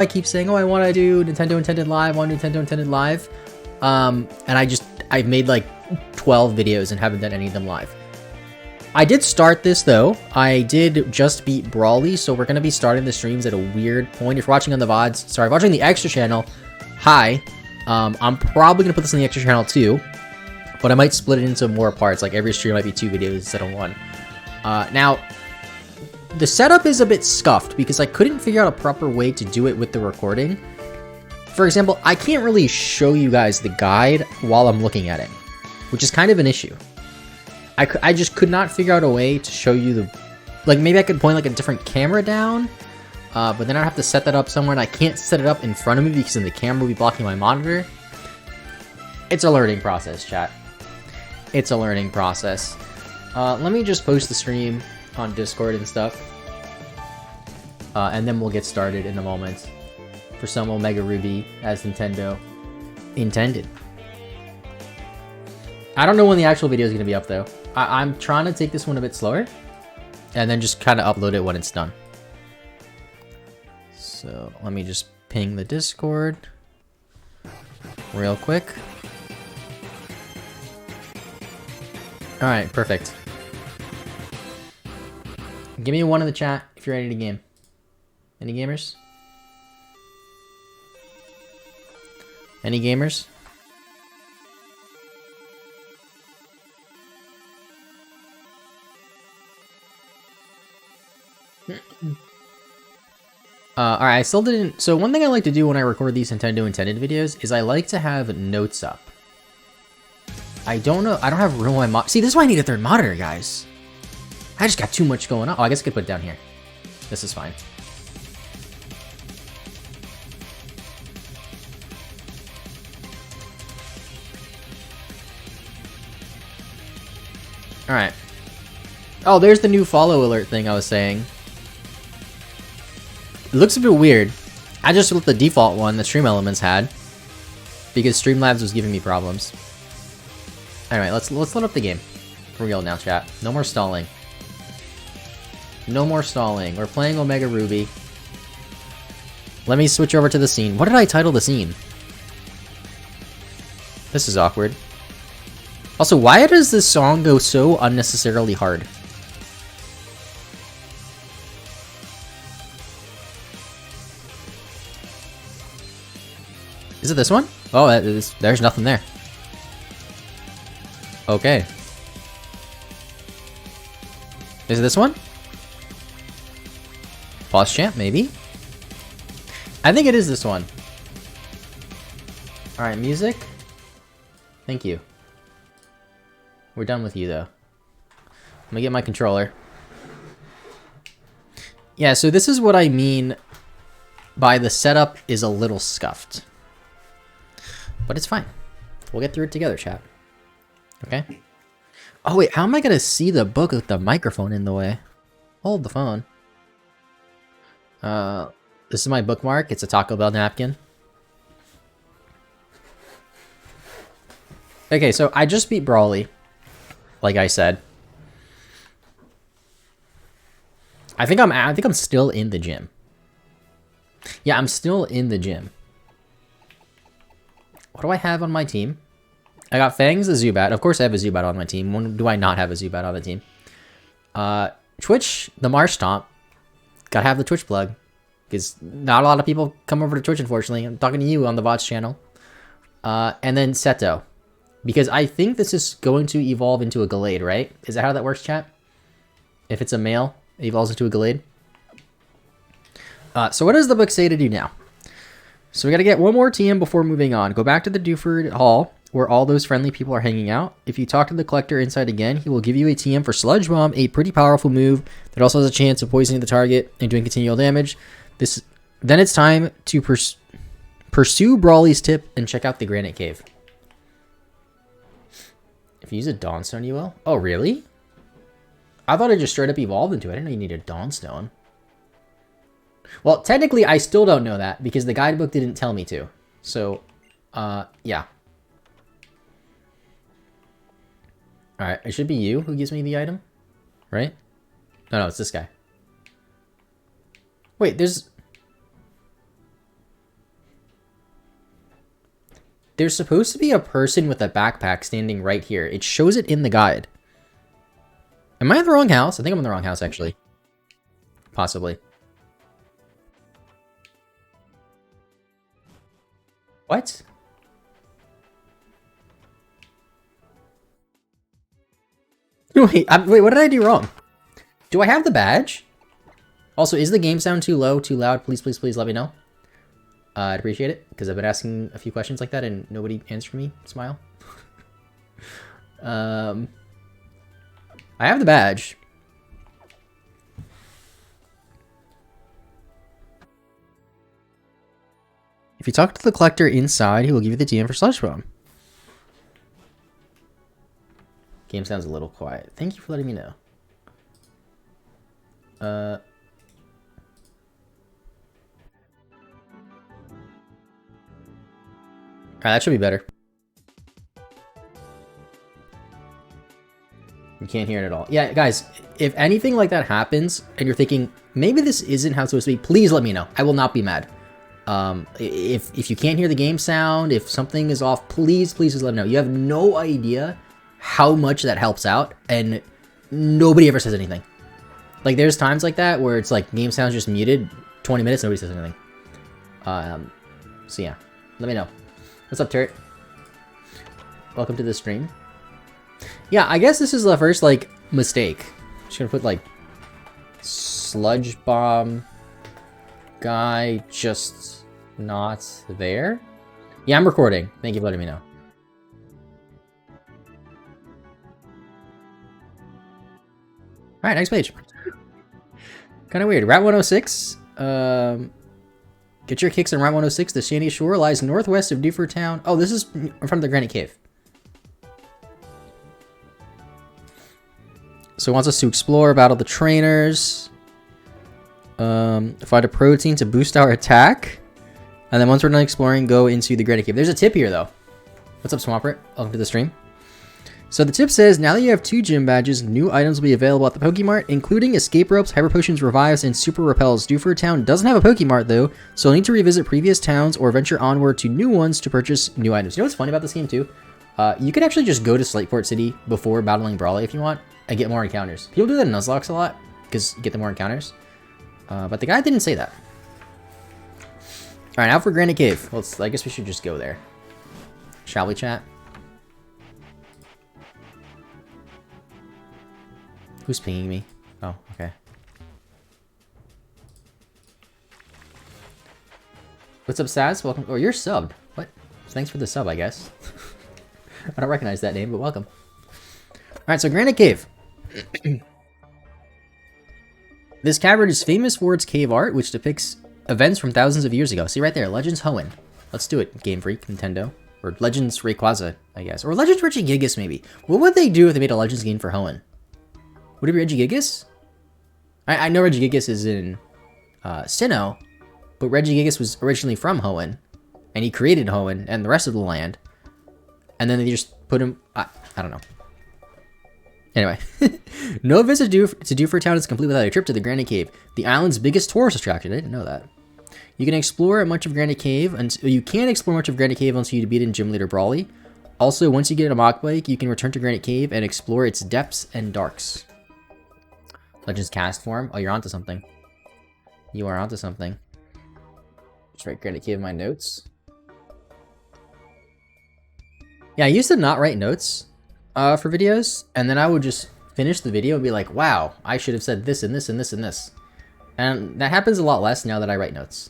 I keep saying, oh, I want to do Nintendo Intended Live on Nintendo Intended Live. And I've made like 12 videos and haven't done any of them live. I did start this though. I did just beat Brawly, so we're going to be starting the streams at a weird point. If you're watching on the VODs, sorry, if you're watching the extra channel, hi. I'm probably going to put this on the extra channel too, but I might split it into more parts. Like every stream might be 2 videos instead of 1. Now, the setup is a bit scuffed because I couldn't figure out a proper way to do it with the recording. For example, I can't really show you guys the guide while I'm looking at it, which is kind of an issue. I just could not figure out a way to show you the... Like, maybe I could point like a different camera down, but then I'd have to set that up somewhere, and I can't set it up in front of me because then the camera will be blocking my monitor. It's a learning process, chat. It's a learning process. Let me just post the stream on Discord and stuff. And then we'll get started in a moment for some Omega Ruby as Nintendo intended. I don't know when the actual video is going to be up though. I'm trying to take this one a bit slower and then just kind of upload it when it's done. So let me just ping the Discord real quick. Alright, perfect. Give me a 1 in the chat if you're ready to game. Any gamers? Any gamers? Alright, I still didn't... So one thing I like to do when I record these Nintendo Intended videos is I like to have notes up. I don't know... I don't have room on my... See, this is why I need a 3rd monitor, guys. I just got too much going on. Oh, I guess I could put it down here. This is fine. Alright. Oh, there's the new follow alert thing I was saying. It looks a bit weird. I just looked the default one that Stream Elements had, because Streamlabs was giving me problems. Anyway, let's load up the game. For real now, chat. No more stalling. No more stalling. We're playing Omega Ruby. Let me switch over to the scene. What did I title the scene? This is awkward. Also, why does this song go so unnecessarily hard? Is it this one? Oh, there's nothing there. Okay. Is it this one? Boss champ, maybe? I think it is this one. Alright, music. Thank you. We're done with you, though. Let me get my controller. Yeah, so this is what I mean by the setup is a little scuffed. But it's fine. We'll get through it together, chat. Okay? Oh, wait, how am I going to see the book with the microphone in the way? Hold the phone. This is my bookmark. It's a Taco Bell napkin. Okay, so I just beat Brawly, like I said. I think I'm still in the gym. Yeah, I'm still in the gym. What do I have on my team? I got Fangs, a Zubat. Of course I have a Zubat on my team. When do I not have a Zubat on the team? Twitch, the Marsh Stomp. Gotta have the Twitch plug. Because not a lot of people come over to Twitch, unfortunately. I'm talking to you on the VODs channel. And then Seto. Because I think this is going to evolve into a Gallade, right? Is that how that works, chat? If it's a male, it evolves into a Gallade. So what does the book say to do now? So we gotta get one more TM before moving on. Go back to the Duford Hall, where all those friendly people are hanging out. If you talk to the Collector inside again, he will give you a TM for Sludge Bomb, a pretty powerful move that also has a chance of poisoning the target and doing continual damage. Then it's time to pursue Brawly's tip and check out the Granite Cave. If you use a Dawnstone, you will? Oh, really? I thought it just straight up evolved into it. I didn't know you needed a Dawnstone. Well, technically, I still don't know that because the guidebook didn't tell me to. So, yeah. Alright, it should be you who gives me the item, right? No, it's this guy. Wait, there's... There's supposed to be a person with a backpack standing right here. It shows it in the guide. Am I in the wrong house? I think I'm in the wrong house, actually. Possibly. What? Wait, wait, what did I do wrong? Do I have the badge? Also, is the game sound too low, too loud? Please, please, please let me know. I'd appreciate it, because I've been asking a few questions like that and nobody answered me. Smile. I have the badge. If you talk to the collector inside, he will give you the TM for Slush Bomb. Game sounds a little quiet. Thank you for letting me know. Alright, that should be better. You can't hear it at all. Yeah, guys, if anything like that happens and you're thinking, maybe this isn't how it's supposed to be, please let me know. I will not be mad. If you can't hear the game sound, if something is off, please just let me know. You have no idea how much that helps out, and nobody ever says anything. Like, there's times like that where it's like game sound's just muted, 20 minutes, nobody says anything. So yeah, let me know. What's up, Turret? Welcome to the stream. Yeah, I guess this is the first, like, mistake. Just gonna put, like, sludge bomb guy just not there. Yeah, I'm recording. Thank you for letting me know. Alright, next page. Kind of weird. Route 106. Get your kicks on Route 106. The Sandy Shore lies northwest of Duford Town. Oh, this is in front of the Granite Cave. So it wants us to explore, battle the trainers. Find a protein to boost our attack. And then once we're done exploring, go into the Granite Cave. There's a tip here, though. What's up, Swampert? Welcome to the stream. So the tip says, now that you have 2 gym badges, new items will be available at the Pokemart, including escape ropes, hyper potions, revives, and super repels. Duford Town doesn't have a Pokemart though, so you'll need to revisit previous towns or venture onward to new ones to purchase new items. You know what's funny about this game too? You could actually just go to Slateport City before battling Brawley if you want, and get more encounters. People do that in Nuzlocke a lot, because you get the more encounters. But the guy didn't say that. Alright, now for Granite Cave. Well, I guess we should just go there. Shall we, chat? Who's pinging me? Oh, okay. What's up, Saz? Welcome. Oh, you're subbed. What? Thanks for the sub, I guess. I don't recognize that name, but welcome. Alright, so Granite Cave. This cavern is famous for its cave art, which depicts events from thousands of years ago. See right there, Legends Hoenn. Let's do it, Game Freak, Nintendo. Or Legends Rayquaza, I guess. Or Legends Regigigas, maybe. What would they do if they made a Legends game for Hoenn? Would it be Regigigas? I know Regigigas is in Sinnoh, but Regigigas was originally from Hoenn, and he created Hoenn and the rest of the land, and then they just put him... I don't know. Anyway, no visit to Duford Town is complete without a trip to the Granite Cave, the island's biggest tourist attraction. I didn't know that. You can explore much of Granite Cave, and you can't explore much of Granite Cave until you beat in Gym Leader Brawley. Also, once you get a Mach Bike, you can return to Granite Cave and explore its depths and darks. Legends cast form? Oh, you're onto something. You are onto something. Just write Granite Cave in my notes. Yeah, I used to not write notes for videos, and then I would just finish the video and be like, wow, I should have said this and this and this and this. And that happens a lot less now that I write notes.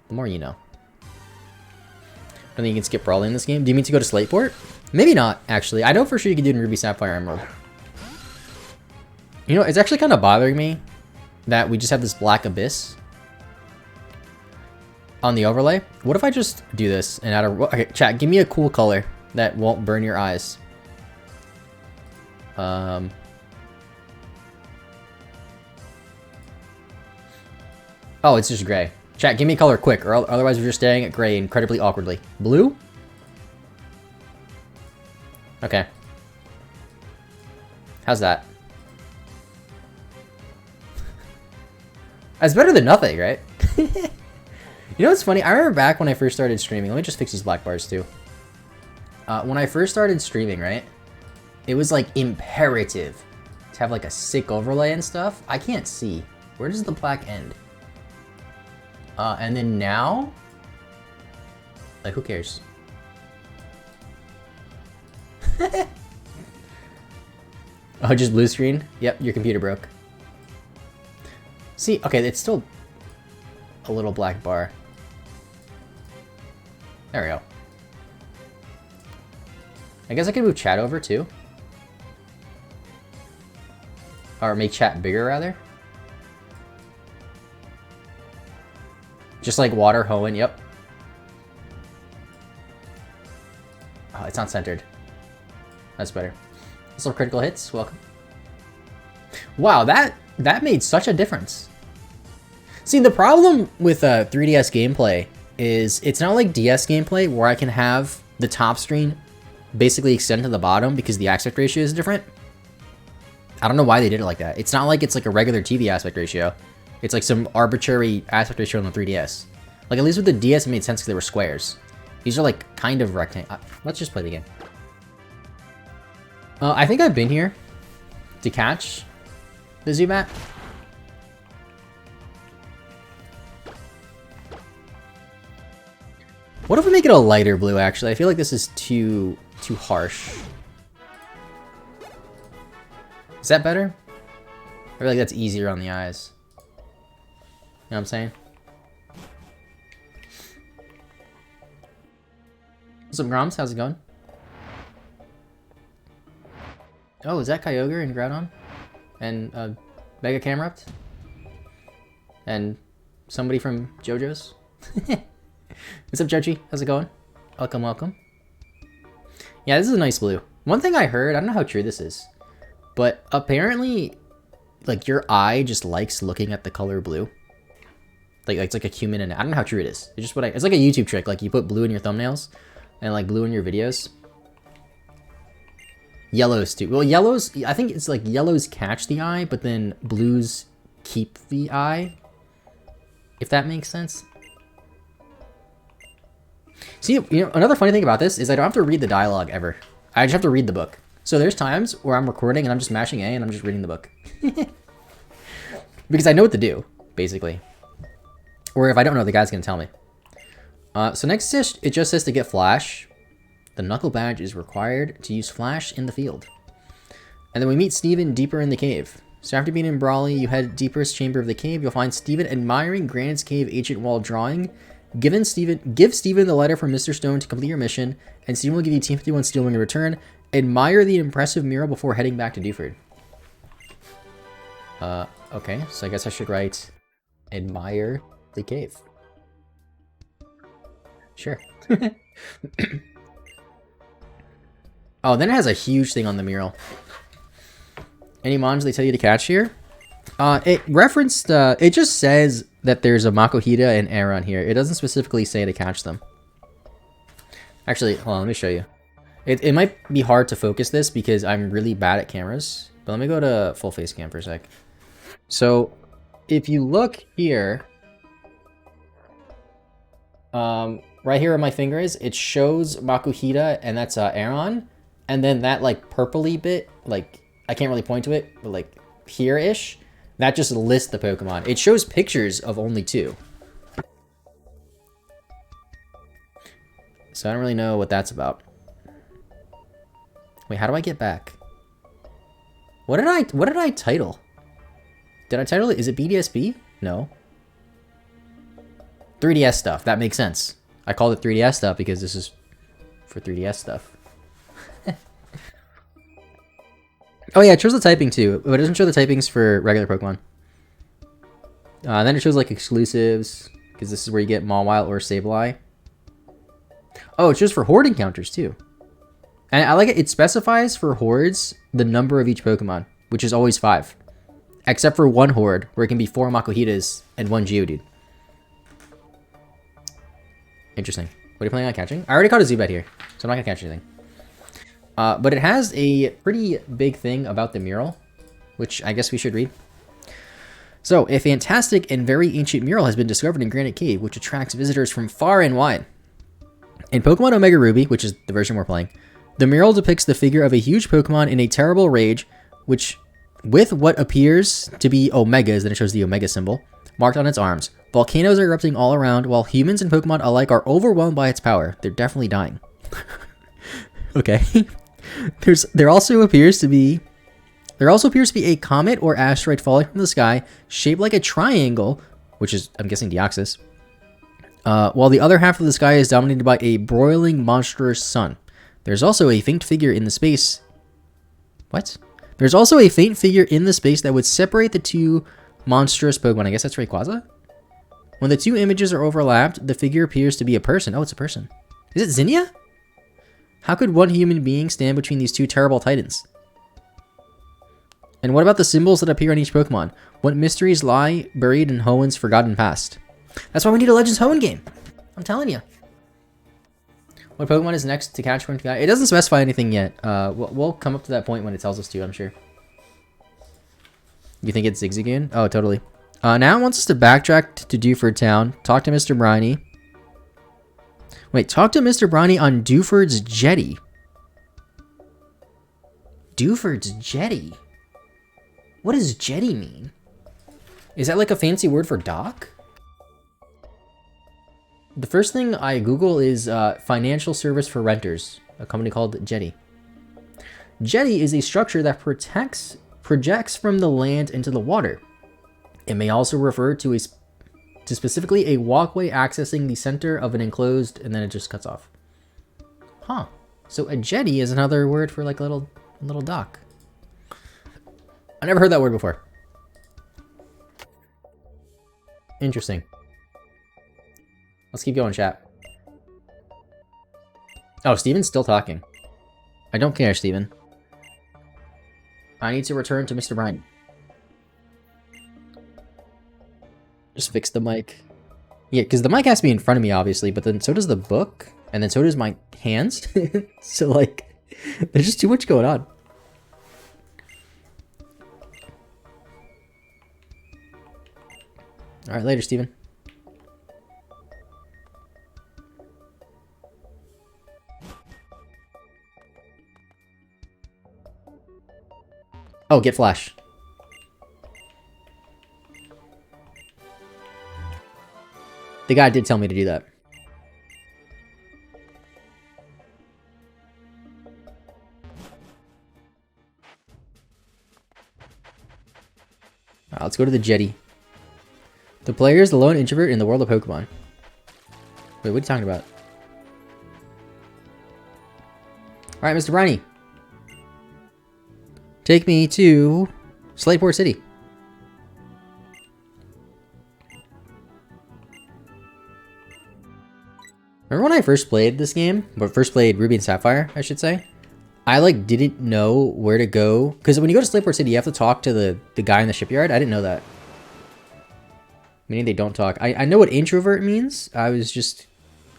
The more you know. I think you can skip Brawley in this game. Do you mean to go to Slateport? Maybe not, actually. I know for sure you can do it in Ruby, Sapphire, Emerald. You know, it's actually kind of bothering me that we just have this black abyss on the overlay. What if I just do this and add a... Okay, chat, give me a cool color that won't burn your eyes. Oh, it's just gray. Chat, give me a color quick, or otherwise we're just staring at gray incredibly awkwardly. Blue? Okay. How's that? That's better than nothing, right? You know what's funny? I remember back when I first started streaming. Let me just fix these black bars too. When I first started streaming, right? It was like imperative to have like a sick overlay and stuff. I can't see. Where does the black end? And then now, like, who cares? Oh, just blue screen? Yep, your computer broke. See, okay, it's still a little black bar. There we go. I guess I can move chat over too. Or make chat bigger, rather. Just like water hoeing, yep. Oh, it's not centered. That's better. Also critical hits, welcome. Wow, that made such a difference. See, the problem with 3DS gameplay is it's not like DS gameplay where I can have the top screen basically extend to the bottom because the aspect ratio is different. I don't know why they did it like that. It's not like it's like a regular TV aspect ratio. It's like some arbitrary aspect ratio on the 3DS. Like, at least with the DS, it made sense because they were squares. These are like kind of rectangle. Let's just play the game. I think I've been here to catch the Zubat. What if we make it a lighter blue, actually? I feel like this is too harsh. Is that better? I feel like that's easier on the eyes. You know what I'm saying? What's up, Groms? How's it going? Oh, is that Kyogre and Groudon? And Mega Camerupt? And somebody from JoJo's? What's up, Joji? How's it going? Welcome, welcome. Yeah, this is a nice blue. One thing I heard, I don't know how true this is, but apparently, like, your eye just likes looking at the color blue. Like it's like a human, and I don't know how true it is. It's just what it's like a YouTube trick. Like, you put blue in your thumbnails and like blue in your videos. Yellows too. Well, yellows, I think it's like yellows catch the eye, but then blues keep the eye. If that makes sense. See, you know, another funny thing about this is I don't have to read the dialogue ever. I just have to read the book. So there's times where I'm recording and I'm just mashing A and I'm just reading the book. Because I know what to do, basically. Or if I don't know, the guy's going to tell me. So next it just says to get Flash. The Knuckle Badge is required to use Flash in the field. And then we meet Steven deeper in the cave. So after being in Brawley, you head deepest chamber of the cave. You'll find Steven admiring Granite's cave ancient wall drawing. Give Steven the letter from Mr. Stone to complete your mission, and Steven will give you Team 51 Steel Wing in return. Admire the impressive mural before heading back to Duford. Okay, so I guess I should write admire the cave. Sure. Oh, then it has a huge thing on the mural. Any mons they tell you to catch here? It referenced, it just says that there's a Makuhita and Aron here. It doesn't specifically say to catch them. Actually, hold on, let me show you. It might be hard to focus this because I'm really bad at cameras. But let me go to full face cam for a sec. So, if you look here, right here where my finger is, it shows Makuhita, and that's Aron. And then that, like, purpley bit, like, I can't really point to it, but, like, here-ish, that just lists the Pokemon. It shows pictures of only 2. So I don't really know what that's about. Wait, how do I get back? What did I title? Did I title it? Is it BDSP? No. 3DS stuff. That makes sense. I called it 3DS stuff because this is for 3DS stuff. Oh yeah, it shows the typing too, but it doesn't show the typings for regular Pokemon. Then it shows like exclusives, because this is where you get Mauville or Sableye. Oh, it shows for horde encounters too. And I like it, it specifies for hordes the number of each Pokemon, which is always 5. Except for one horde, where it can be 4 Makuhitas and 1 Geodude. Interesting. What are you planning on catching? I already caught a Zubat here, so I'm not going to catch anything. But it has a pretty big thing about the mural, which I guess we should read. So, a fantastic and very ancient mural has been discovered in Granite Cave, which attracts visitors from far and wide. In Pokemon Omega Ruby, which is the version we're playing, the mural depicts the figure of a huge Pokemon in a terrible rage, which, with what appears to be Omegas, then it shows the Omega symbol, marked on its arms. Volcanoes are erupting all around, while humans and Pokemon alike are overwhelmed by its power. They're definitely dying. Okay. There also appears to be a comet or asteroid falling from the sky, shaped like a triangle, which is, I'm guessing, Deoxys, while the other half of the sky is dominated by a broiling, monstrous sun. There's also a faint figure in the space. What? There's also a faint figure in the space that would separate the two monstrous Pokemon. I guess that's Rayquaza? When the two images are overlapped, the figure appears to be a person. Oh, it's a person. Is it Zinnia? How could one human being stand between these two terrible titans? And what about the symbols that appear on each Pokemon? What mysteries lie buried in Hoenn's forgotten past? That's why we need a Legends Hoenn game. I'm telling you. What Pokemon is next to catch when it doesn't specify anything yet. We'll come up to that point when it tells us to, I'm sure. You think it's Zigzagoon? Oh, totally. Now it wants us to backtrack to Duford Town, talk to Mr. Briny. Wait, talk to Mr. Briny on Duford's jetty. Duford's jetty? What does jetty mean? Is that like a fancy word for dock? The first thing I Google is financial service for renters, a company called Jetty. Jetty is a structure that projects from the land into the water. It may also refer to specifically a walkway accessing the center of an enclosed, and then it just cuts off. Huh. So a jetty is another word for like a little dock. I never heard that word before. Interesting. Let's keep going, chat. Oh, Steven's still talking. I don't care, Steven. I need to return to Mr. Bryan. Just fix the mic. Yeah, because the mic has to be in front of me, obviously, but then so does the book, and then so does my hands. So, like, there's just too much going on. All right, later, Steven. Oh, get Flash. The guy did tell me to do that. Alright, let's go to the jetty. The player is the lone introvert in the world of Pokemon. Wait, what are you talking about? Alright, Mr. Briny. Take me to Slateport City. Remember when I first played this game? But first played Ruby and Sapphire, I should say. I like didn't know where to go. Because when you go to Slateport City, you have to talk to the guy in the shipyard. I didn't know that. Meaning they don't talk. I know what introvert means. I was just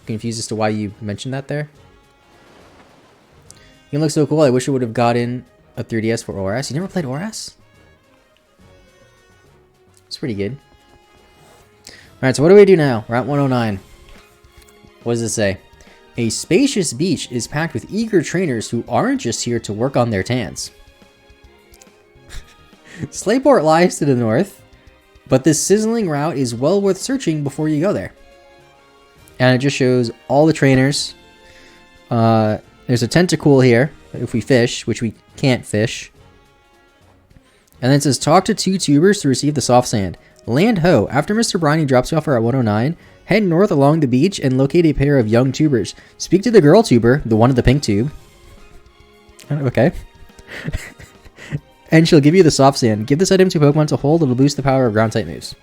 confused as to why you mentioned that there. You look so cool. I wish I would have gotten a 3DS for ORS. You never played ORS? It's pretty good. Alright, so what do we do now? Route 109. What does it say? A spacious beach is packed with eager trainers who aren't just here to work on their tans. Slateport lies to the north, but this sizzling route is well worth searching before you go there. And it just shows all the trainers. There's a Tentacool here, if we fish, which we can't fish. And then it says, talk to 2 tubers to receive the soft sand. Land ho. After Mr. Briny drops you off at 109, head north along the beach and locate a pair of young tubers. Speak to the girl tuber, the one in the pink tube. Okay. And she'll give you the soft sand. Give this item to Pokemon to hold. It'll boost the power of ground type moves.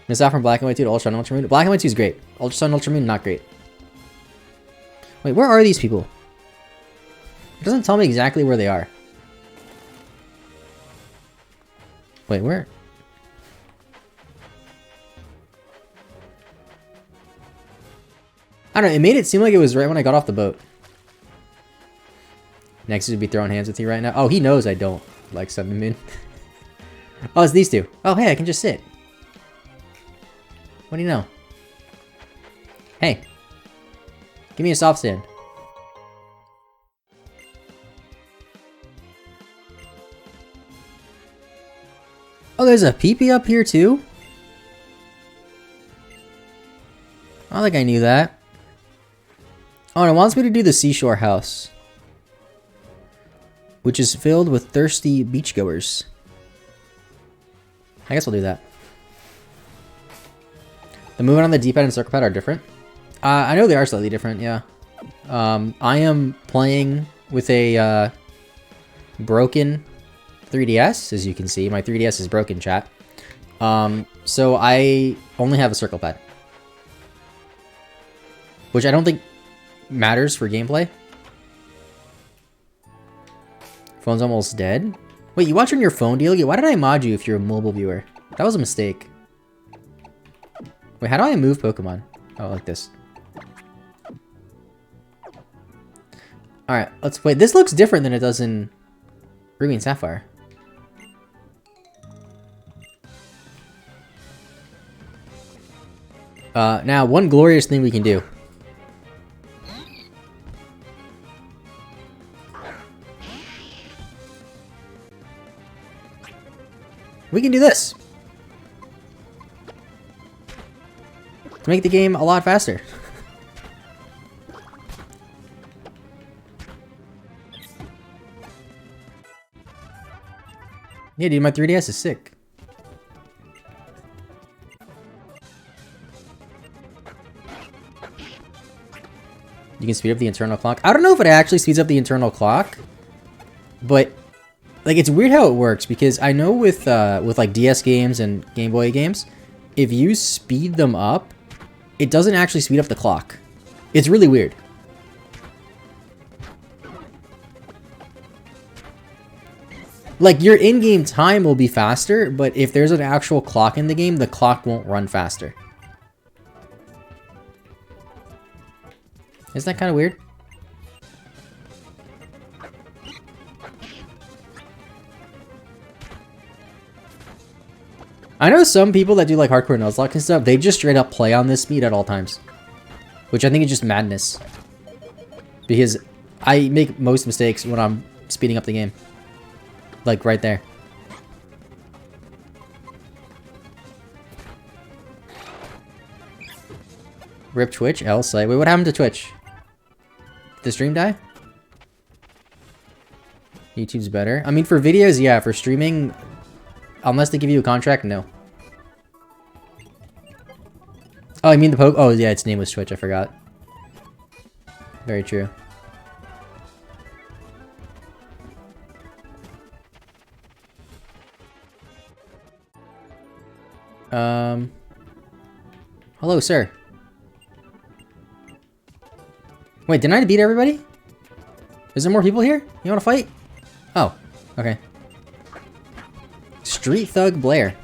Miss out from Black and White 2 to Ultra Sun Ultra Moon. Black and White 2 is great. Ultra Sun Ultra Moon, not great. Wait, where are these people? It doesn't tell me exactly where they are. Wait, where? I don't know, it made it seem like it was right when I got off the boat. Nexus would be throwing hands with you right now. Oh, he knows I don't like Sun and Moon. Oh, it's these two. Oh, hey, I can just sit. What do you know? Hey. Give me a soft stand. Oh, there's a peepee up here too? I don't think I knew that. Oh, and it wants me to do the seashore house, which is filled with thirsty beachgoers. I guess we'll do that. The movement on the D-pad and circle pad are different. I know they are slightly different, yeah. I am playing with a broken 3DS, as you can see. My 3DS is broken, chat. So I only have a circle pad, which I don't think matters for gameplay. Phone's almost dead. Wait, you watch on your phone, Delia? Why did I mod you if you're a mobile viewer? That was a mistake. Wait, how do I move Pokemon? Oh, like this. Alright, let's wait. This looks different than it does in Ruby and Sapphire. Now, one glorious thing we can do. We can do this. To make the game a lot faster. Yeah, dude, my 3DS is sick. You can speed up the internal clock. I don't know if it actually speeds up the internal clock, but like it's weird how it works because I know with like DS games and Game Boy games, if you speed them up, it doesn't actually speed up the clock. It's really weird. Like, your in-game time will be faster, but if there's an actual clock in the game, the clock won't run faster. Isn't that kind of weird? I know some people that do like hardcore Nuzlocke and stuff, they just straight up play on this speed at all times. Which I think is just madness. Because I make most mistakes when I'm speeding up the game. Like right there. Rip Twitch, L Slay. Wait, what happened to Twitch? Did the stream die? YouTube's better. I mean, for videos, yeah. For streaming, unless they give you a contract, no. Oh, I mean the poke. Oh, yeah, its name was Twitch. I forgot. Very true. Hello, sir. Wait, didn't I beat everybody? Is there more people here? You want to fight? Oh, okay. Street Thug Blair.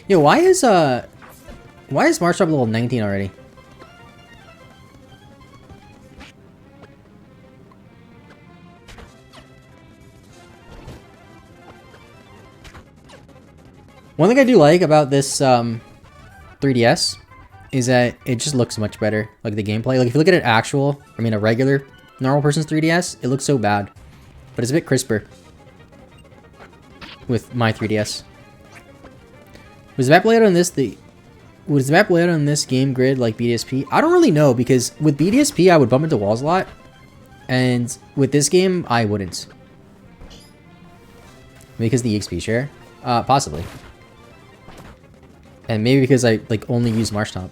Yo, why is March Drop level 19 already? One thing I do like about this 3DS is that it just looks much better. Like the gameplay. Like if you look at it a regular, normal person's 3DS, it looks so bad. But it's a bit crisper with my 3DS. Was the map layout on this game grid like BDSP? I don't really know because with BDSP I would bump into walls a lot. And with this game, I wouldn't. Because the EXP share? Possibly. And maybe because I like only use Marsh Top.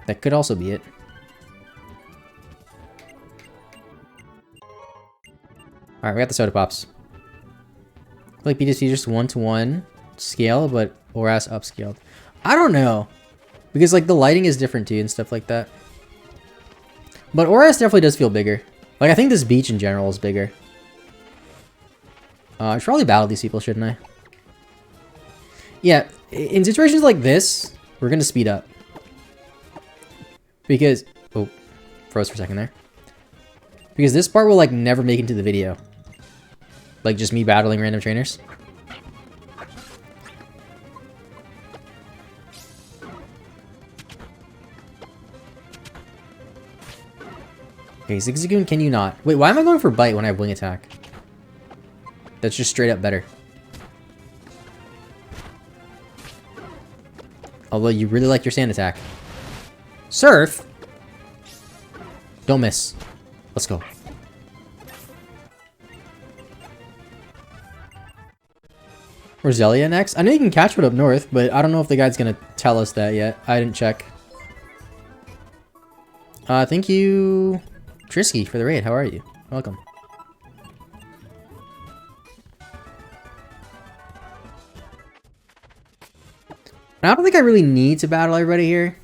That could also be it. Alright, we got the soda pops. I feel like BDSP is just 1-to-1 scale, but ORAS upscaled. I don't know. Because like the lighting is different too and stuff like that. But ORAS definitely does feel bigger. Like I think this beach in general is bigger. I should probably battle these people, shouldn't I? Yeah, in situations like this, we're gonna speed up. Because... Oh, froze for a second there. Because this part will, like, never make it into the video. Like, just me battling random trainers. Okay, Zigzagoon, can you not? Wait, why am I going for Bite when I have Wing Attack? That's just straight up better. Although you really like your Sand Attack. Surf? Don't miss. Let's go. Roselia next? I know you can catch one up north, but I don't know if the guide's gonna tell us that yet. I didn't check. Thank you, Trisky, for the raid. How are you? Welcome. I don't think I really need to battle everybody here.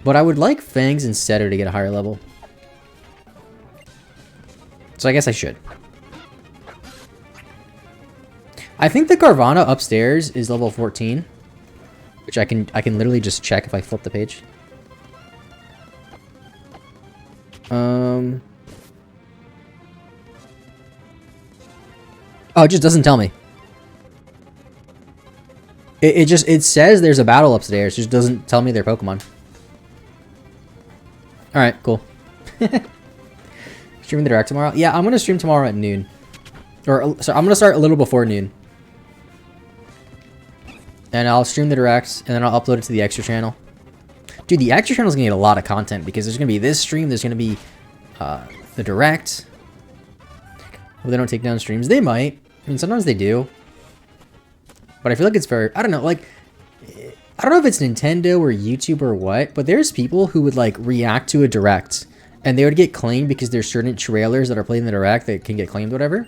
But I would like Fangs and Setter to get a higher level. So I guess I should. I think the Carvana upstairs is level 14. Which I can literally just check if I flip the page. Oh, it just doesn't tell me. It says there's a battle upstairs, just doesn't tell me their Pokemon. Alright, cool. Streaming the direct tomorrow? Yeah, I'm gonna stream tomorrow at noon. Or, sorry, I'm gonna start a little before noon. And I'll stream the direct, and then I'll upload it to the extra channel. Dude, the extra channel is gonna get a lot of content, because there's gonna be this stream, there's gonna be the direct. Well, they don't take down streams. They might. I mean, sometimes they do. But I feel like it's very, I don't know, like, I don't know if it's Nintendo or YouTube or what, but there's people who would, like, react to a direct, and they would get claimed because there's certain trailers that are playing the direct that can get claimed, whatever.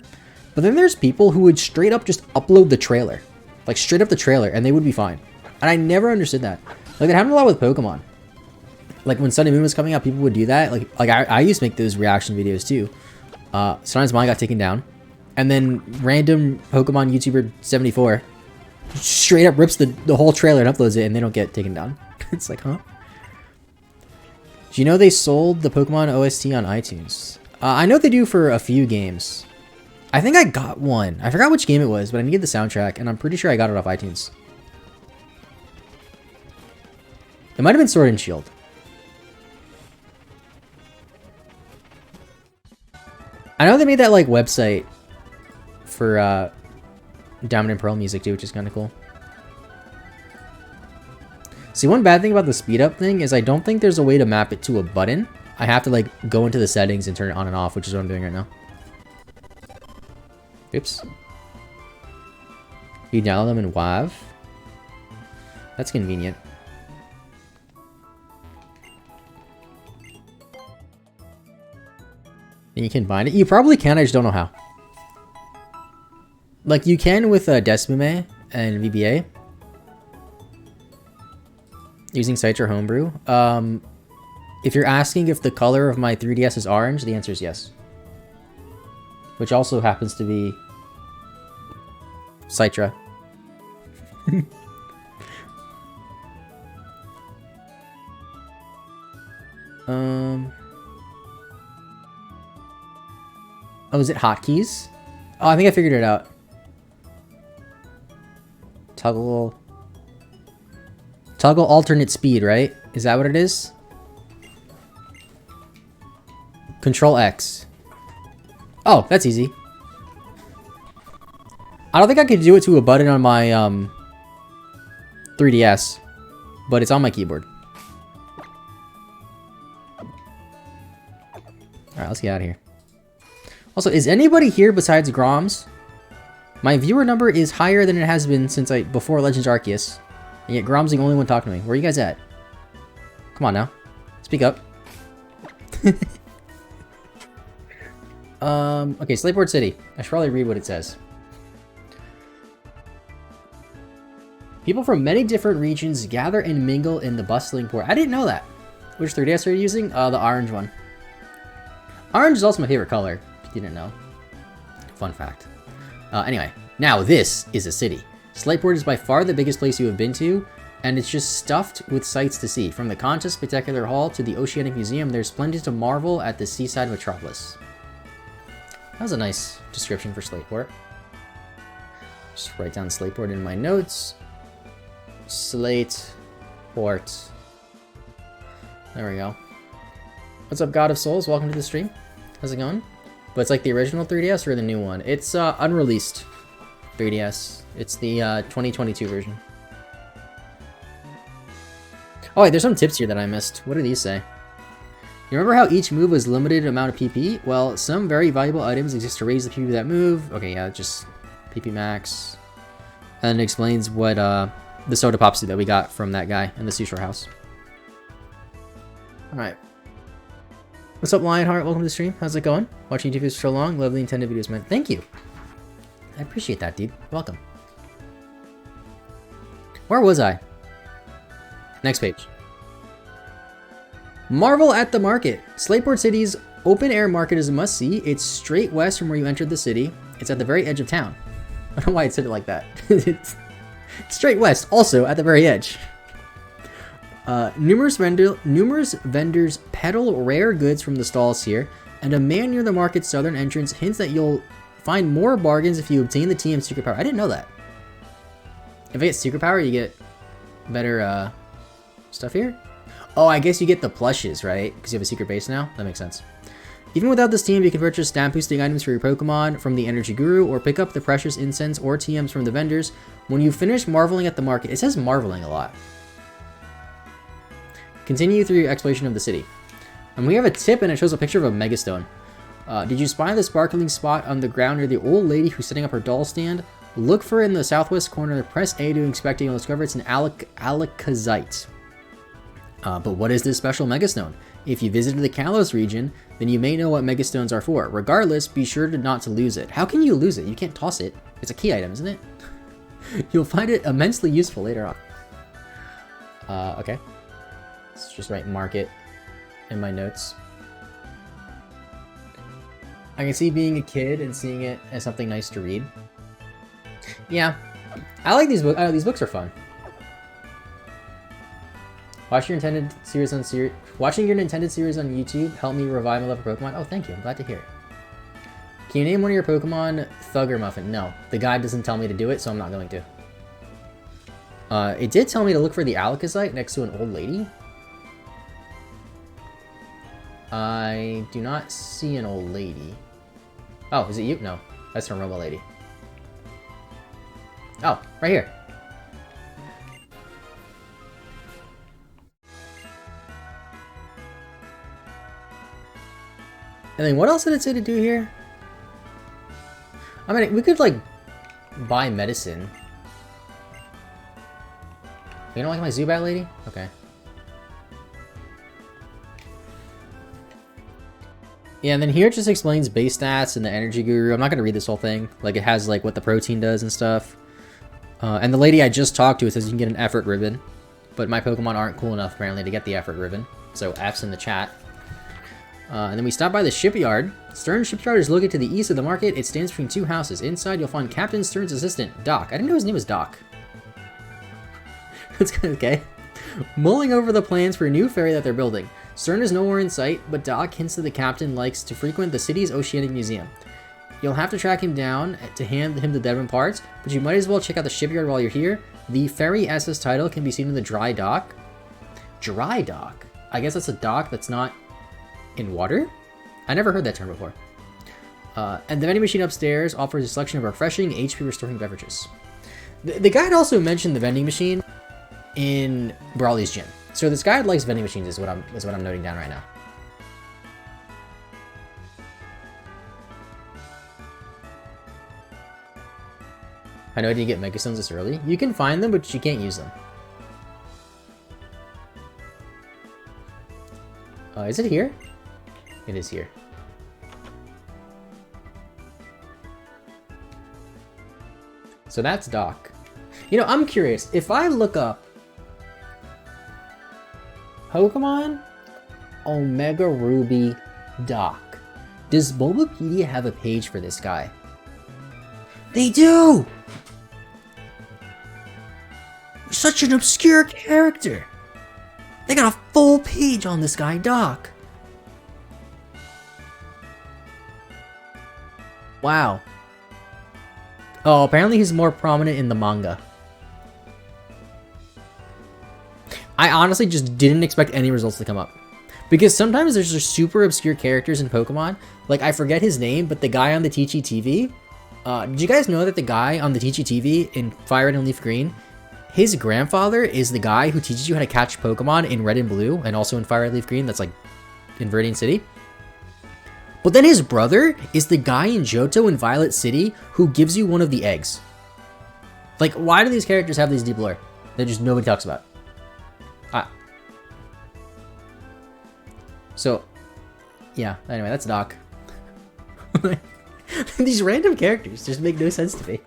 But then there's people who would straight up just upload the trailer. Like, straight up the trailer, and they would be fine. And I never understood that. Like, it happened a lot with Pokemon. Like, when Sun and Moon was coming out, people would do that. Like I used to make those reaction videos, too. Sometimes mine got taken down. And then random Pokemon YouTuber 74 straight up rips the whole trailer and uploads it, and they don't get taken down. It's like, huh? Do you know they sold the Pokemon OST on iTunes? I know they do for a few games. I think I got one. I forgot which game it was, but I needed the soundtrack, and I'm pretty sure I got it off iTunes. It might have been Sword and Shield. I know they made that, like, website for, Diamond and Pearl music, too, which is kind of cool. See, one bad thing about the speed up thing is I don't think there's a way to map it to a button. I have to, like, go into the settings and turn it on and off, which is what I'm doing right now. Oops. You download them in WAV? That's convenient. And you can bind it? You probably can, I just don't know how. Like, you can with Desmume and VBA. Using Citra Homebrew. If you're asking if the color of my 3DS is orange, the answer is yes. Which also happens to be Citra. Oh, is it hotkeys? Oh, I think I figured it out. Toggle alternate speed, right? Is that what it is? Control X. Oh, that's easy. I don't think I could do it to a button on my 3DS, but it's on my keyboard. Alright, let's get out of here. Also, is anybody here besides Groms? My viewer number is higher than it has been since before Legends Arceus. And yet Grom's the only one talking to me. Where are you guys at? Come on now. Speak up. Okay, Slateport City. I should probably read what it says. People from many different regions gather and mingle in the bustling port. I didn't know that. Which 3DS are you using? The orange one. Orange is also my favorite color. If you didn't know. Fun fact. Anyway, now this is a city. Slateport is by far the biggest place you have been to. and it's just stuffed with sights to see. From the Contest Spectacular Hall to the Oceanic Museum, there's plenty to marvel at the seaside metropolis. That was a nice description for Slateport. Just write down Slateport in my notes. Slateport. There we go. What's up, God of Souls? Welcome to the stream. How's it going? But it's like the original 3DS or the new one? It's unreleased 3DS. It's the 2022 version. Oh, wait, there's some tips here that I missed. What do these say? You remember how each move was limited amount of PP? Well, some very valuable items exist to raise the PP of that move. Okay, yeah, just PP max. And it explains what the soda pop suit that we got from that guy in the seashore house. Alright. What's up, Lionheart? Welcome to the stream. How's it going? Watching YouTube for so long. Love the Nintendo videos, man. Thank you. I appreciate that, dude. Welcome. Where was I? Next page. Marvel at the Market. Slateport City's open-air market is a must-see. It's straight west from where you entered the city. It's at the very edge of town. I don't know why it said it like that. It's straight west, also at the very edge. Numerous vendors peddle rare goods from the stalls here, and a man near the market's southern entrance hints that you'll find more bargains if you obtain the TM secret power. I didn't know that. If I get secret power, you get better stuff here? Oh, I guess you get the plushes, right? Because you have a secret base now? That makes sense. Even without this TM, you can purchase stamp boosting items for your Pokemon from the Energy Guru, or pick up the precious incense or TMs from the vendors when you finish marveling at the market. It says marveling a lot. Continue through your exploration of the city. And we have a tip, and it shows a picture of a Megastone. Did you spy the sparkling spot on the ground near the old lady who's setting up her doll stand? Look for it in the southwest corner. Press A to inspect it. You'll discover it's an Alakazite. But what is this special Megastone? If you visited the Kalos region, then you may know what Megastones are for. Regardless, be sure not to lose it. How can you lose it? You can't toss it. It's a key item, isn't it? You'll find it immensely useful later on. Okay. Let's just write market in my notes. I can see being a kid and seeing it as something nice to read. Yeah. I like these books. These books are fun. Watching your Nintended series on YouTube helped me revive my love for Pokemon. Oh, thank you. I'm glad to hear it. Can you name one of your Pokemon Thugger Muffin? No. The guide doesn't tell me to do it, so I'm not going to. It did tell me to look for the Alakazite next to an old lady. I do not see an old lady. Oh, is it you? No. That's a Robo Lady. Oh, right here. And then what else did it say to do here? I mean, we could, like, buy medicine. You don't like my Zubat lady? Okay. Yeah, and then here it just explains base stats and the Energy Guru. I'm not going to read this whole thing. Like, it has, like, what the protein does and stuff. And the lady I just talked to, it says you can get an effort ribbon. But my Pokemon aren't cool enough, apparently, to get the effort ribbon. So, F's in the chat. And then we stop by the shipyard. Stern's shipyard is located to the east of the market. It stands between two houses. Inside, you'll find Captain Stern's assistant, Doc. I didn't know his name was Doc. That's kind of okay. Mulling over the plans for a new ferry that they're building. Stern is nowhere in sight, but Doc hints that the captain likes to frequent the city's Oceanic Museum. You'll have to track him down to hand him the Devon parts, but you might as well check out the shipyard while you're here. The ferry SS title can be seen in the dry dock. Dry dock? I guess that's a dock that's not in water? I never heard that term before. And the vending machine upstairs offers a selection of refreshing, HP restoring beverages. The guide also mentioned the vending machine in Brawly's gym. So this guide likes vending machines is what I'm noting down right now. I know I didn't get Megastones this early. You can find them, but you can't use them. Is it here? It is here. So that's Doc. You know, I'm curious. If I look up Pokemon Omega Ruby Doc, does Bulbapedia have a page for this guy? They do! Such an obscure character. They got a full page on this guy, Doc. Wow. Oh, apparently he's more prominent in the manga. I honestly just didn't expect any results to come up. Because sometimes there's just super obscure characters in Pokemon. Like, I forget his name, but the guy on the Teachy TV. Did you guys know that the guy on the Teachy TV in Fire Red and Leaf Green, his grandfather is the guy who teaches you how to catch Pokemon in Red and Blue, and also in Fire Red Leaf Green, that's like in Viridian City? But then his brother is the guy in Johto in Violet City who gives you one of the eggs. Like, why do these characters have these deep lore that just nobody talks about? So, yeah, anyway, that's Doc. These random characters just make no sense to me.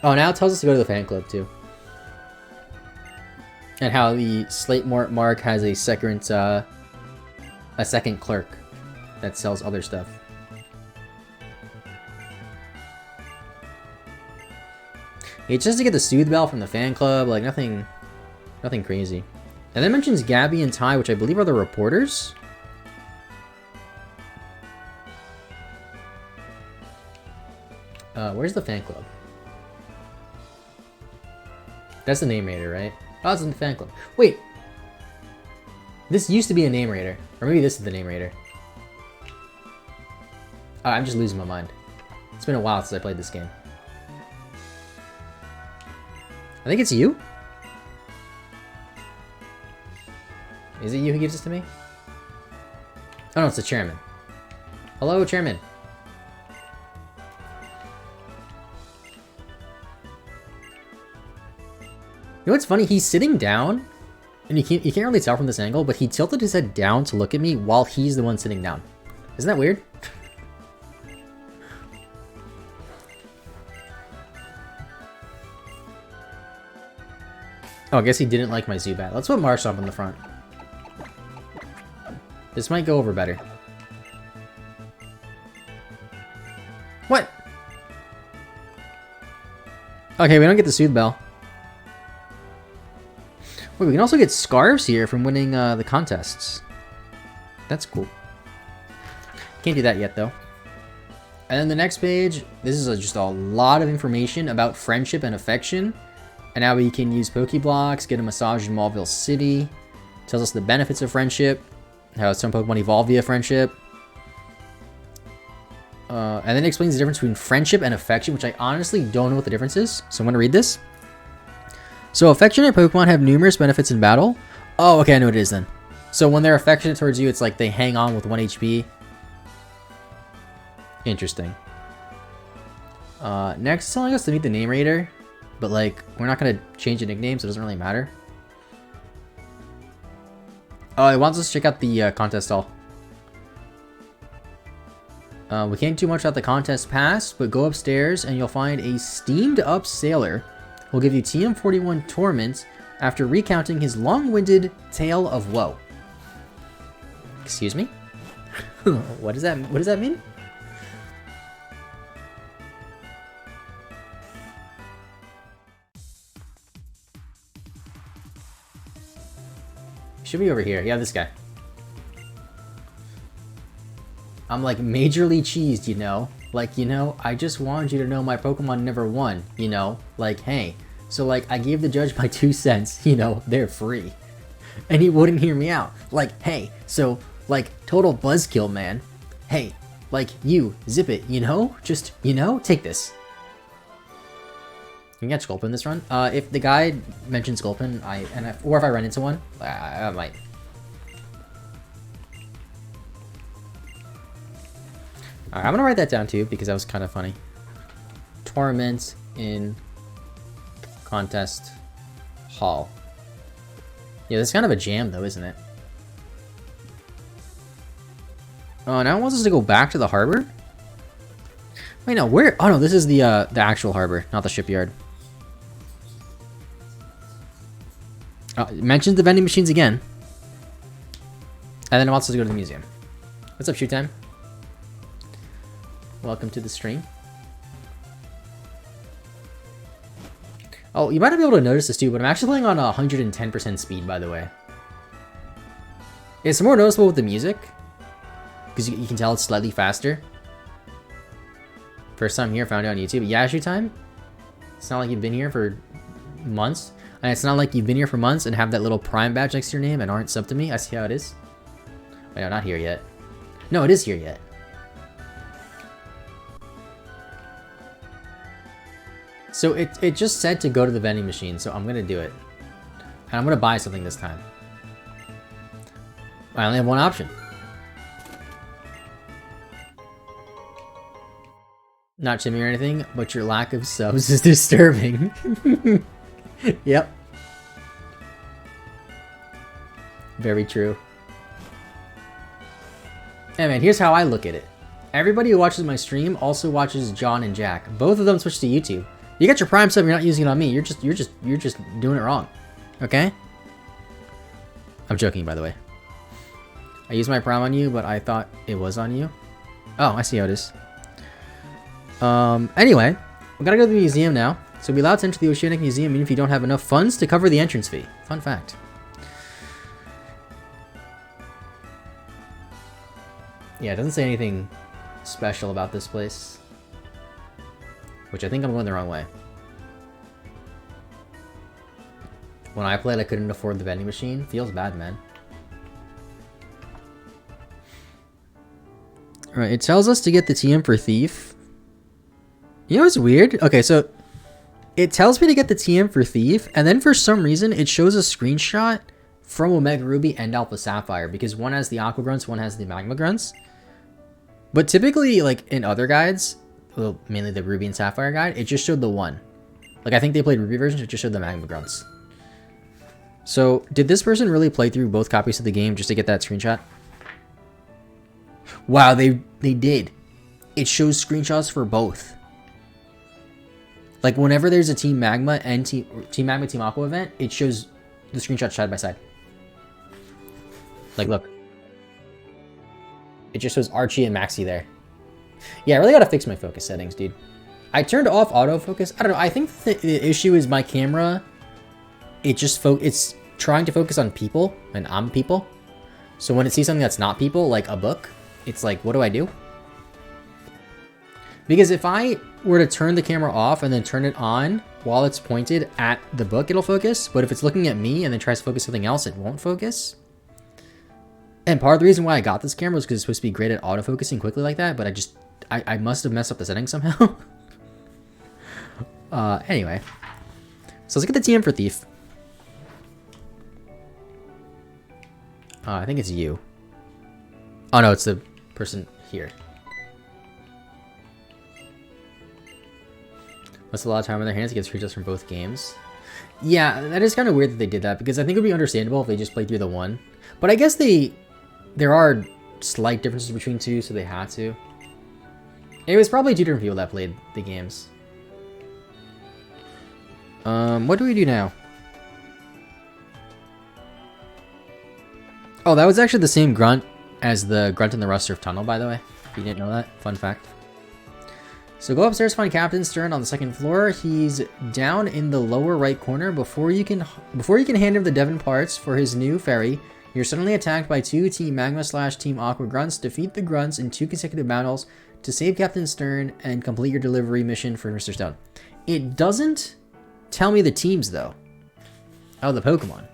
Oh, now it tells us to go to the fan club, too. And how the Slateport Mark has a second clerk that sells other stuff. It's just to get the Soothe Bell from the fan club, like nothing crazy. And then it mentions Gabby and Ty, which I believe are the reporters. Where's the fan club? That's the name raider, right? Oh, it's in the fan club. Wait! This used to be a name raider. Or maybe this is the name raider. Oh, I'm just losing my mind. It's been a while since I played this game. I think it's you? Is it you who gives this to me? Oh no, it's the chairman. Hello, chairman. You know what's funny? He's sitting down, and you can't really tell from this angle, but he tilted his head down to look at me while he's the one sitting down. Isn't that weird? Oh, I guess he didn't like my Zubat. Let's put Marshtomp in the front. This might go over better. What? Okay, we don't get the Soothe Bell. Wait, we can also get scarves here from winning the contests. That's cool. Can't do that yet, though. And then the next page, this is just a lot of information about friendship and affection. And how we can use Pokeblocks, get a massage in Mauville City. Tells us the benefits of friendship. How some Pokemon evolve via friendship. And then it explains the difference between friendship and affection, which I honestly don't know what the difference is. So I'm going to read this. So affectionate Pokemon have numerous benefits in battle. Oh, okay, I know what it is then. So when they're affectionate towards you, it's like they hang on with 1 HP. Interesting. Next, it's telling us to meet the name raider. But like, we're not going to change the nickname, so it doesn't really matter. Oh, it wants us to check out the contest hall. We can't do much without the contest pass, but go upstairs and you'll find a steamed up sailor who'll give you TM41 torment after recounting his long-winded tale of woe. Excuse me? What does that mean? Should be over here. Yeah, this guy. I'm like majorly cheesed, you know? Like, you know, I just wanted you to know my Pokemon never won, you know? Like, hey. So, like, I gave the judge my 2 cents, you know, they're free. And he wouldn't hear me out. Like, hey, so, like, total buzzkill, man. Hey, like, you, zip it, you know? Just, you know, take this. Can you catch Sculpin this run? If the guy mentions Sculpin, or if I run into one, I might. Alright, I'm gonna write that down too, because that was kind of funny. Torment in contest hall. Yeah, that's kind of a jam though, isn't it? Oh, now it wants us to go back to the harbor? Wait, no, where? Oh no, this is the actual harbor, not the shipyard. It mentions the vending machines again. And then it wants us to go to the museum. What's up, Shoot Time? Welcome to the stream. Oh, you might not be able to notice this too, but I'm actually playing on 110% speed, by the way. It's more noticeable with the music, because you can tell it's slightly faster. First time here, found it on YouTube. Yashu time? It's not like you've been here for months. And it's not like you've been here for months and have that little Prime badge next to your name and aren't subbed to me. I see how it is. Wait, no, not here yet. No, it is here yet. So it just said to go to the vending machine, so I'm gonna do it. And I'm gonna buy something this time. I only have one option. Not chimney or anything, but your lack of subs is disturbing. Yep. Very true. Hey man, here's how I look at it. Everybody who watches my stream also watches John and Jack. Both of them switch to YouTube. You got your Prime sub, you're not using it on me. You're just doing it wrong. Okay? I'm joking, by the way. I used my Prime on you, but I thought it was on you. Oh, I see how it is. Anyway, we gotta go to the museum now. So be allowed to enter the Oceanic Museum even if you don't have enough funds to cover the entrance fee. Fun fact. Yeah, it doesn't say anything special about this place. Which I think I'm going the wrong way. When I played, I couldn't afford the vending machine. Feels bad, man. Alright, it tells us to get the TM for Thief. You know what's weird? Okay, so it tells me to get the TM for Thief, and then for some reason it shows a screenshot from Omega Ruby and Alpha Sapphire, because one has the Aqua Grunts, one has the Magma Grunts. But typically, like in other guides, well, mainly the Ruby and Sapphire guide, it just showed the one. Like I think they played Ruby versions, it just showed the Magma Grunts. So did this person really play through both copies of the game just to get that screenshot? Wow, they did. It shows screenshots for both. Like whenever there's a Team Magma and Team Magma Team Aqua event, it shows the screenshots side by side. Like look. It just shows Archie and Maxie there. Yeah, I really gotta fix my focus settings, dude. I turned off autofocus. I don't know, I think the issue is my camera. It's trying to focus on people, and I'm people. So when it sees something that's not people, like a book, it's like, what do I do? Because if I were to turn the camera off and then turn it on while it's pointed at the book, it'll focus. But if it's looking at me and then tries to focus something else, it won't focus. And part of the reason why I got this camera was because it's supposed to be great at autofocusing quickly like that, but I must have messed up the settings somehow. Anyway. So let's get the TM for Thief. I think it's you. Oh no, it's the person here. Must have a lot of time on their hands to get screenshots from both games. Yeah, that is kind of weird that they did that, because I think it would be understandable if they just played through the one. But I guess there are slight differences between two, so they had to. It was probably two different people that played the games. What do we do now? Oh, that was actually the same grunt as the grunt in the Rustsurf Tunnel, by the way. If you didn't know that. Fun fact. So go upstairs, find Captain Stern on the second floor. He's down in the lower right corner. Before you can hand him the Devon parts for his new ferry, you're suddenly attacked by two Team Magma / Team Aqua Grunts. Defeat the Grunts in 2 consecutive battles to save Captain Stern and complete your delivery mission for Mr. Stone. It doesn't tell me the teams, though. Oh, the Pokemon.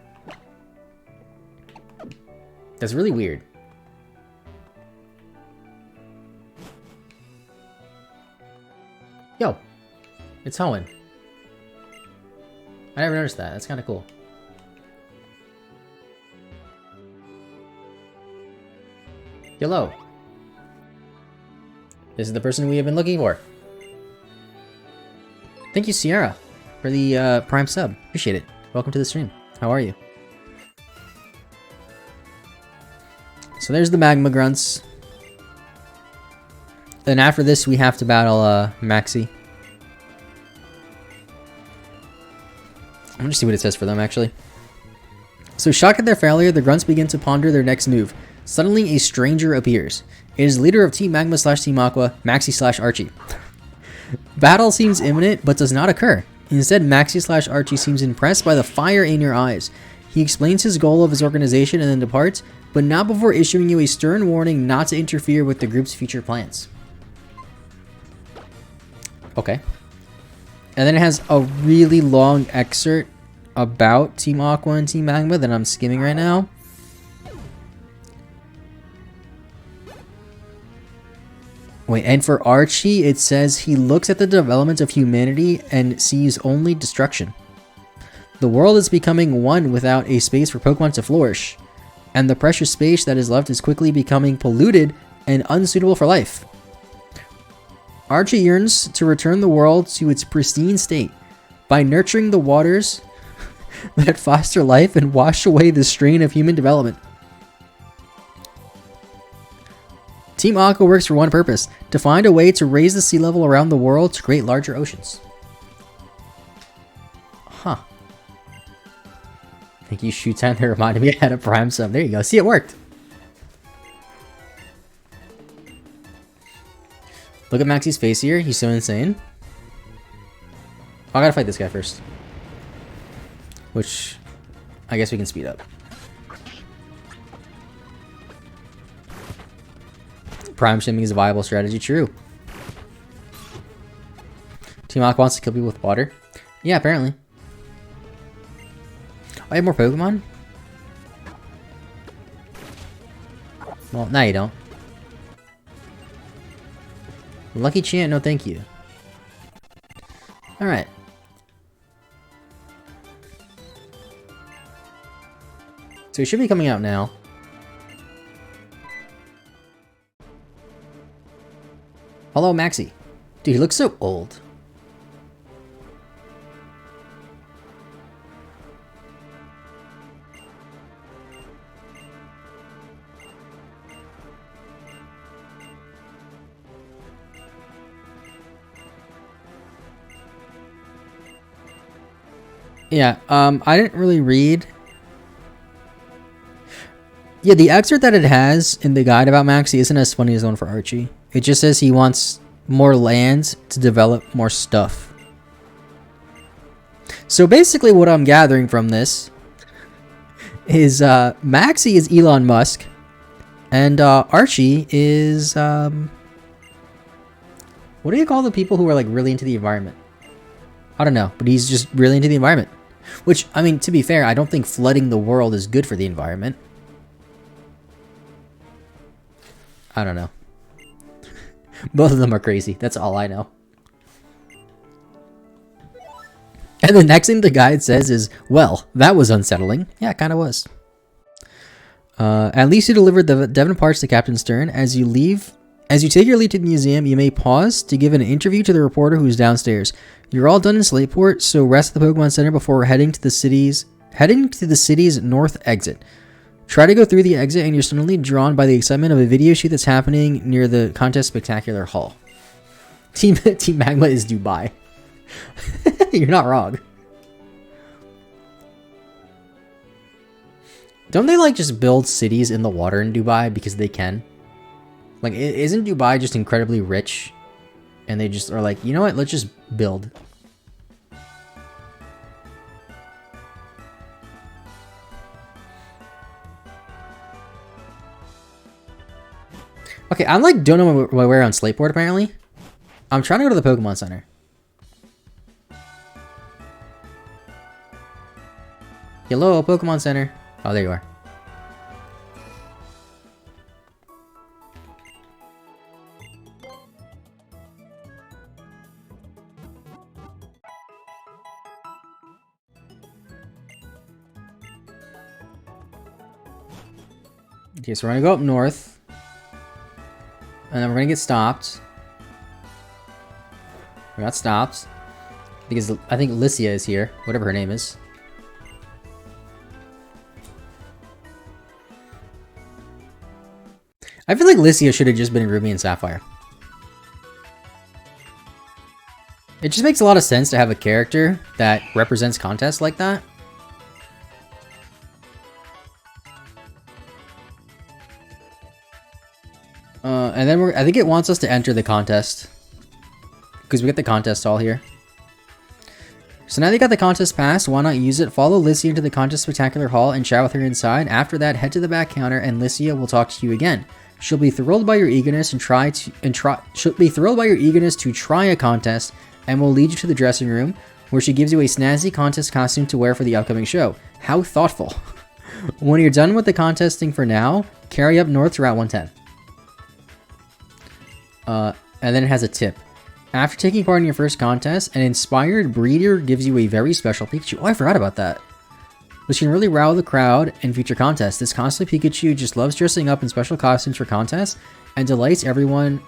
That's really weird. Yo, it's Hoenn. I never noticed that. That's kind of cool. Hello. This is the person we have been looking for. Thank you, Sierra, for the Prime sub. Appreciate it. Welcome to the stream. How are you? So there's the Magma Grunts. Then after this, we have to battle Maxie. I'm gonna see what it says for them, actually. So shocked at their failure, the Grunts begin to ponder their next move. Suddenly, a stranger appears. It is the leader of Team Magma / Team Aqua, Maxie / Archie. Battle seems imminent, but does not occur. Instead, Maxi/Archie seems impressed by the fire in your eyes. He explains his goal of his organization and then departs, but not before issuing you a stern warning not to interfere with the group's future plans. Okay. And then it has a really long excerpt about Team Aqua and Team Magma that I'm skimming right now. Wait, and for Archie, it says he looks at the development of humanity and sees only destruction. The world is becoming one without a space for Pokemon to flourish, and the precious space that is left is quickly becoming polluted and unsuitable for life. Archie yearns to return the world to its pristine state by nurturing the waters that foster life and wash away the strain of human development. Team Aqua works for one purpose, to find a way to raise the sea level around the world to create larger oceans. Huh. Thank you, Shootan. That reminded me I had a Prime sub. There you go. See, it worked. Look at Maxi's face here. He's so insane. Oh, I gotta fight this guy first. Which, I guess we can speed up. Prime shimming is a viable strategy. True. Team Aqua wants to kill people with water. Yeah, apparently. Oh, I have more Pokemon? Well, now you don't. Lucky Chant, no thank you. Alright. So he should be coming out now. Hello, Maxi. Dude, he looks so old. Yeah, I didn't really read. Yeah, the excerpt that it has in the guide about Maxi isn't as funny as the one for Archie. It just says he wants more land to develop more stuff. So basically what I'm gathering from this is Maxi is Elon Musk and Archie is what do you call the people who are like really into the environment? I don't know, but he's just really into the environment. Which, I mean, to be fair, I don't think flooding the world is good for the environment. I don't know. Both of them are crazy. That's all I know. And the next thing the guide says is, well, that was unsettling. Yeah, it kind of was. At least you delivered the Devon parts to Captain Stern. As you take your leave to the museum, you may pause to give an interview to the reporter who's downstairs. You're all done in Slateport, so rest at the Pokemon Center before heading to the city's north exit. Try to go through the exit and you're suddenly drawn by the excitement of a video shoot that's happening near the contest spectacular hall. Team Magma is Dubai. You're not wrong. Don't they like just build cities in the water in Dubai because they can? Like, isn't Dubai just incredibly rich? And they just are like, you know what, let's just build. Okay, I'm like, don't know my way around Slateport apparently. I'm trying to go to the Pokemon Center. Hello, Pokemon Center. Oh, there you are. Okay, so we're gonna go up north. And then we're gonna get stopped. We got stopped. Because I think Lycia is here. Whatever her name is. I feel like Lycia should have just been Ruby and Sapphire. It just makes a lot of sense to have a character that represents contests like that. And then I think it wants us to enter the contest. Because we get the contest all here. So now that you got the contest pass, why not use it? Follow Lycia into the contest spectacular hall and chat with her inside. After that, head to the back counter and Lycia will talk to you again. She'll be thrilled by your eagerness to try a contest and will lead you to the dressing room where she gives you a snazzy contest costume to wear for the upcoming show. How thoughtful. When you're done with the contesting for now, carry up north to Route 110. And then it has a tip. After taking part in your first contest, an inspired breeder gives you a very special Pikachu. Oh, I forgot about that. Which can really rile the crowd in future contests. This costly Pikachu just loves dressing up in special costumes for contests and delights everyone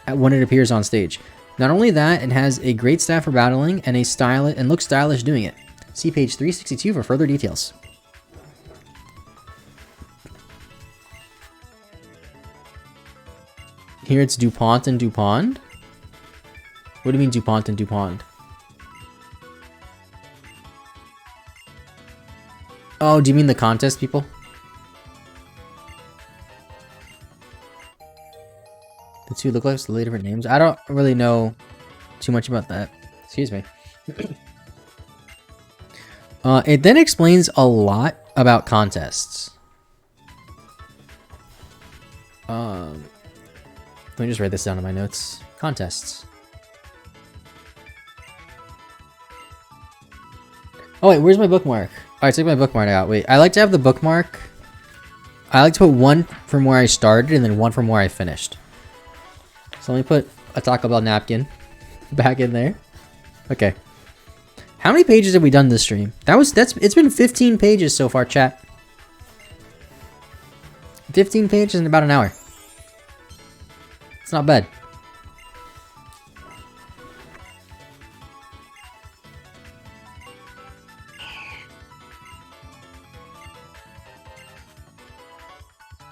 when it appears on stage. Not only that, it has a great staff for battling and looks stylish doing it. See page 362 for further details. Here it's DuPont and DuPont. What do you mean DuPont and DuPont? Oh, do you mean the contest people? The two look like slightly different names. I don't really know too much about that. Excuse me. It then explains a lot about contests. Let me just write this down in my notes. Contests. Oh wait, where's my bookmark? Alright, take my bookmark out. Wait, I like to have the bookmark. I like to put one from where I started and then one from where I finished. So let me put a Taco Bell napkin back in there. Okay. How many pages have we done this stream? It's been 15 pages so far, chat. 15 pages in about an hour. It's not bad.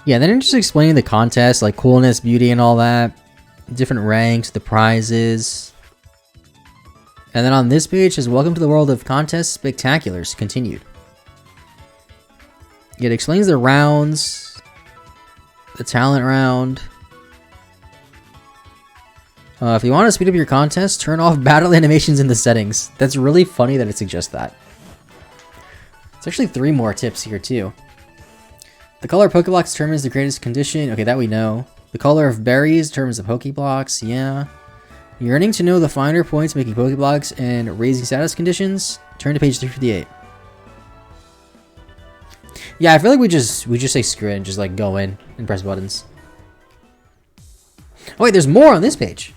Yeah, then it's just explaining the contest, like coolness, beauty, and all that. Different ranks, the prizes. And then on this page says, welcome to the world of contest spectaculars, continued. It explains the rounds, the talent round. If you want to speed up your contest, turn off battle animations in the settings. That's really funny that it suggests that. There's actually 3 more tips here too. The color of Pokeblocks determines the greatest condition. Okay, that we know. The color of berries determines the Pokeblocks. Yeah. Yearning to know the finer points making Pokeblocks and raising status conditions? Turn to page 358. Yeah, I feel like we just say screw it and just like go in and press buttons. Oh wait, there's more on this page.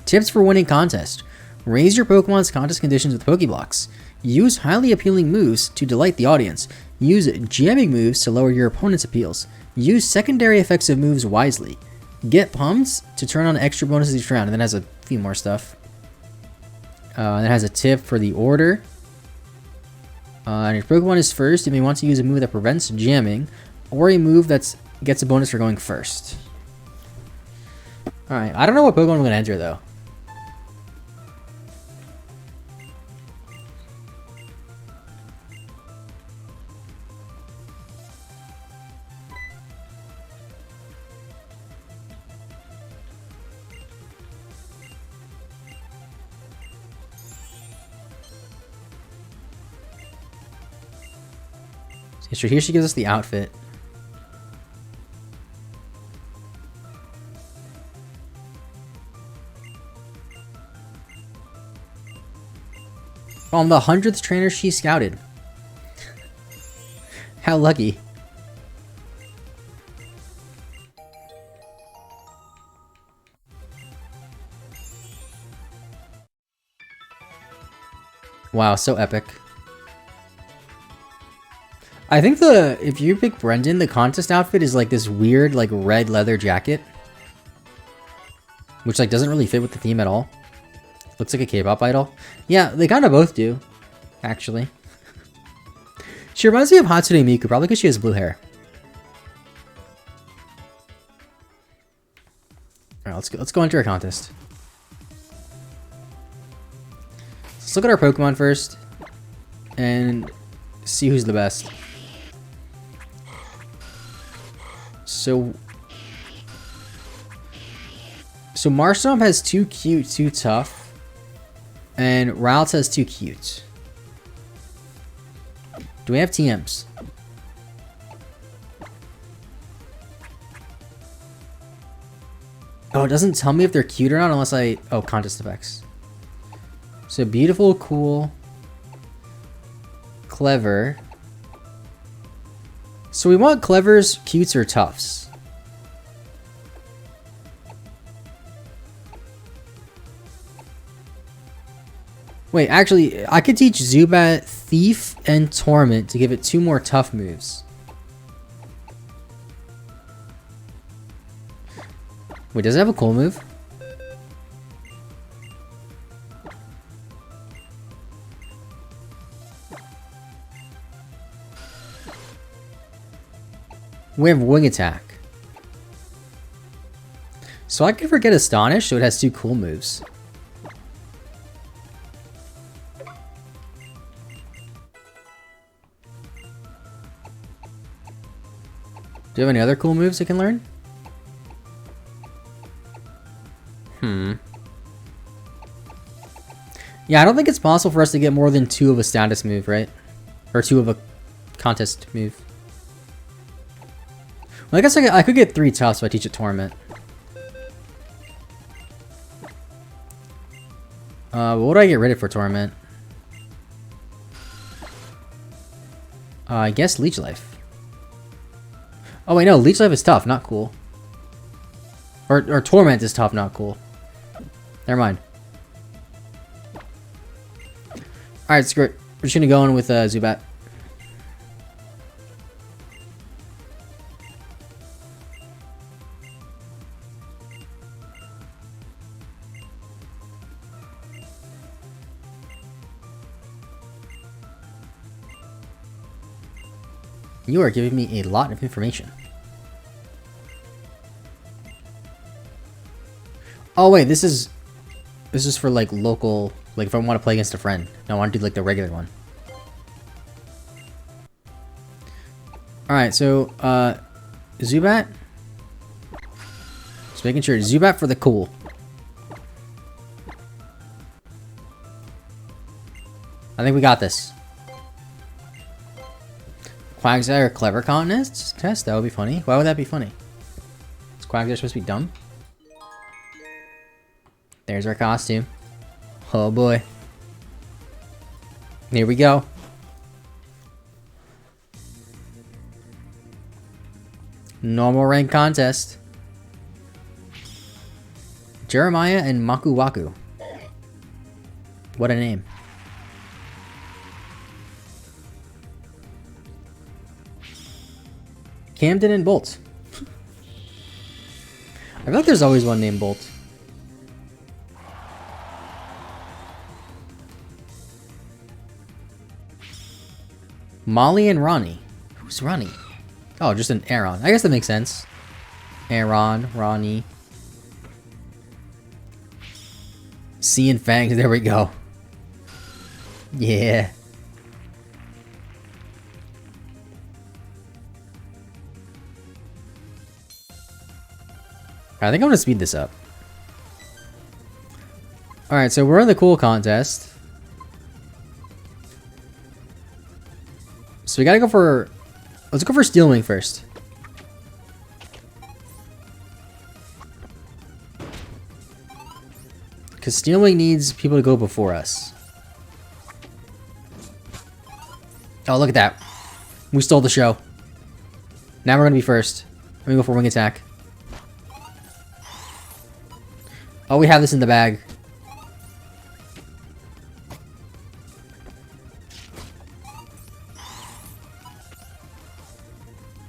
Tips for winning contest. Raise your Pokemon's contest conditions with Pokeblocks. Use highly appealing moves to delight the audience. Use jamming moves to lower your opponent's appeals. Use secondary effects of moves wisely. Get pumps to turn on extra bonuses each round. And then it has a few more stuff. And it has a tip for the order. And if Pokemon is first, you may want to use a move that prevents jamming, or a move that gets a bonus for going first. Alright, I don't know what Pokemon I'm going to enter though. So here she gives us the outfit. On the 100th trainer she scouted. How lucky. Wow, so epic. I think if you pick Brendan, the contest outfit is like this weird like red leather jacket. Which like doesn't really fit with the theme at all. Looks like a K-pop idol. Yeah, they kind of both do, actually. She reminds me of Hatsune Miku, probably because she has blue hair. Alright, let's go into our contest. Let's look at our Pokemon first. And see who's the best. So Marshtomp has too cute, too tough. And Ralph says too cute. Do we have TMs? Oh, it doesn't tell me if they're cute or not unless I... Oh, contest effects. So beautiful, cool, clever. So we want clevers, cutes, or toughs. Wait, actually, I could teach Zubat Thief and Torment to give it 2 more tough moves. Wait, does it have a cool move? We have Wing Attack. So I could forget Astonish, so it has 2 cool moves. Do you have any other cool moves I can learn? Yeah, I don't think it's possible for us to get more than 2 of a status move, right? Or 2 of a contest move. Well, I guess I could get 3 toughs if I teach it Torment. What do I get rid of for Torment? I guess Leech Life. Oh wait, no, Leech Life is tough, not cool. Or Torment is tough, not cool. Never mind. Alright, screw it. We're just gonna go in with Zubat. You are giving me a lot of information. Oh wait, this is for like local, like if I want to play against a friend. No, I want to do like the regular one. Alright, so Zubat. Just making sure Zubat for the cool. I think we got this. Quagsire Clever Contest? Test? That would be funny. Why would that be funny? Is Quagsire supposed to be dumb? There's our costume. Oh boy. Here we go. Normal rank contest. Jeremiah and Maku Waku. What a name. Camden and Bolt. I feel like there's always one named Bolt. Molly and Ronnie. Who's Ronnie? Oh, just an Aaron. I guess that makes sense. Aaron, Ronnie. C and Fangs, there we go. Yeah. I think I'm gonna speed this up. Alright, so we're in the cool contest. So we gotta go for... Let's go for Steel Wing first. Because Steel Wing needs people to go before us. Oh, look at that. We stole the show. Now we're gonna be first. Let me go for Wing Attack. Oh, we have this in the bag.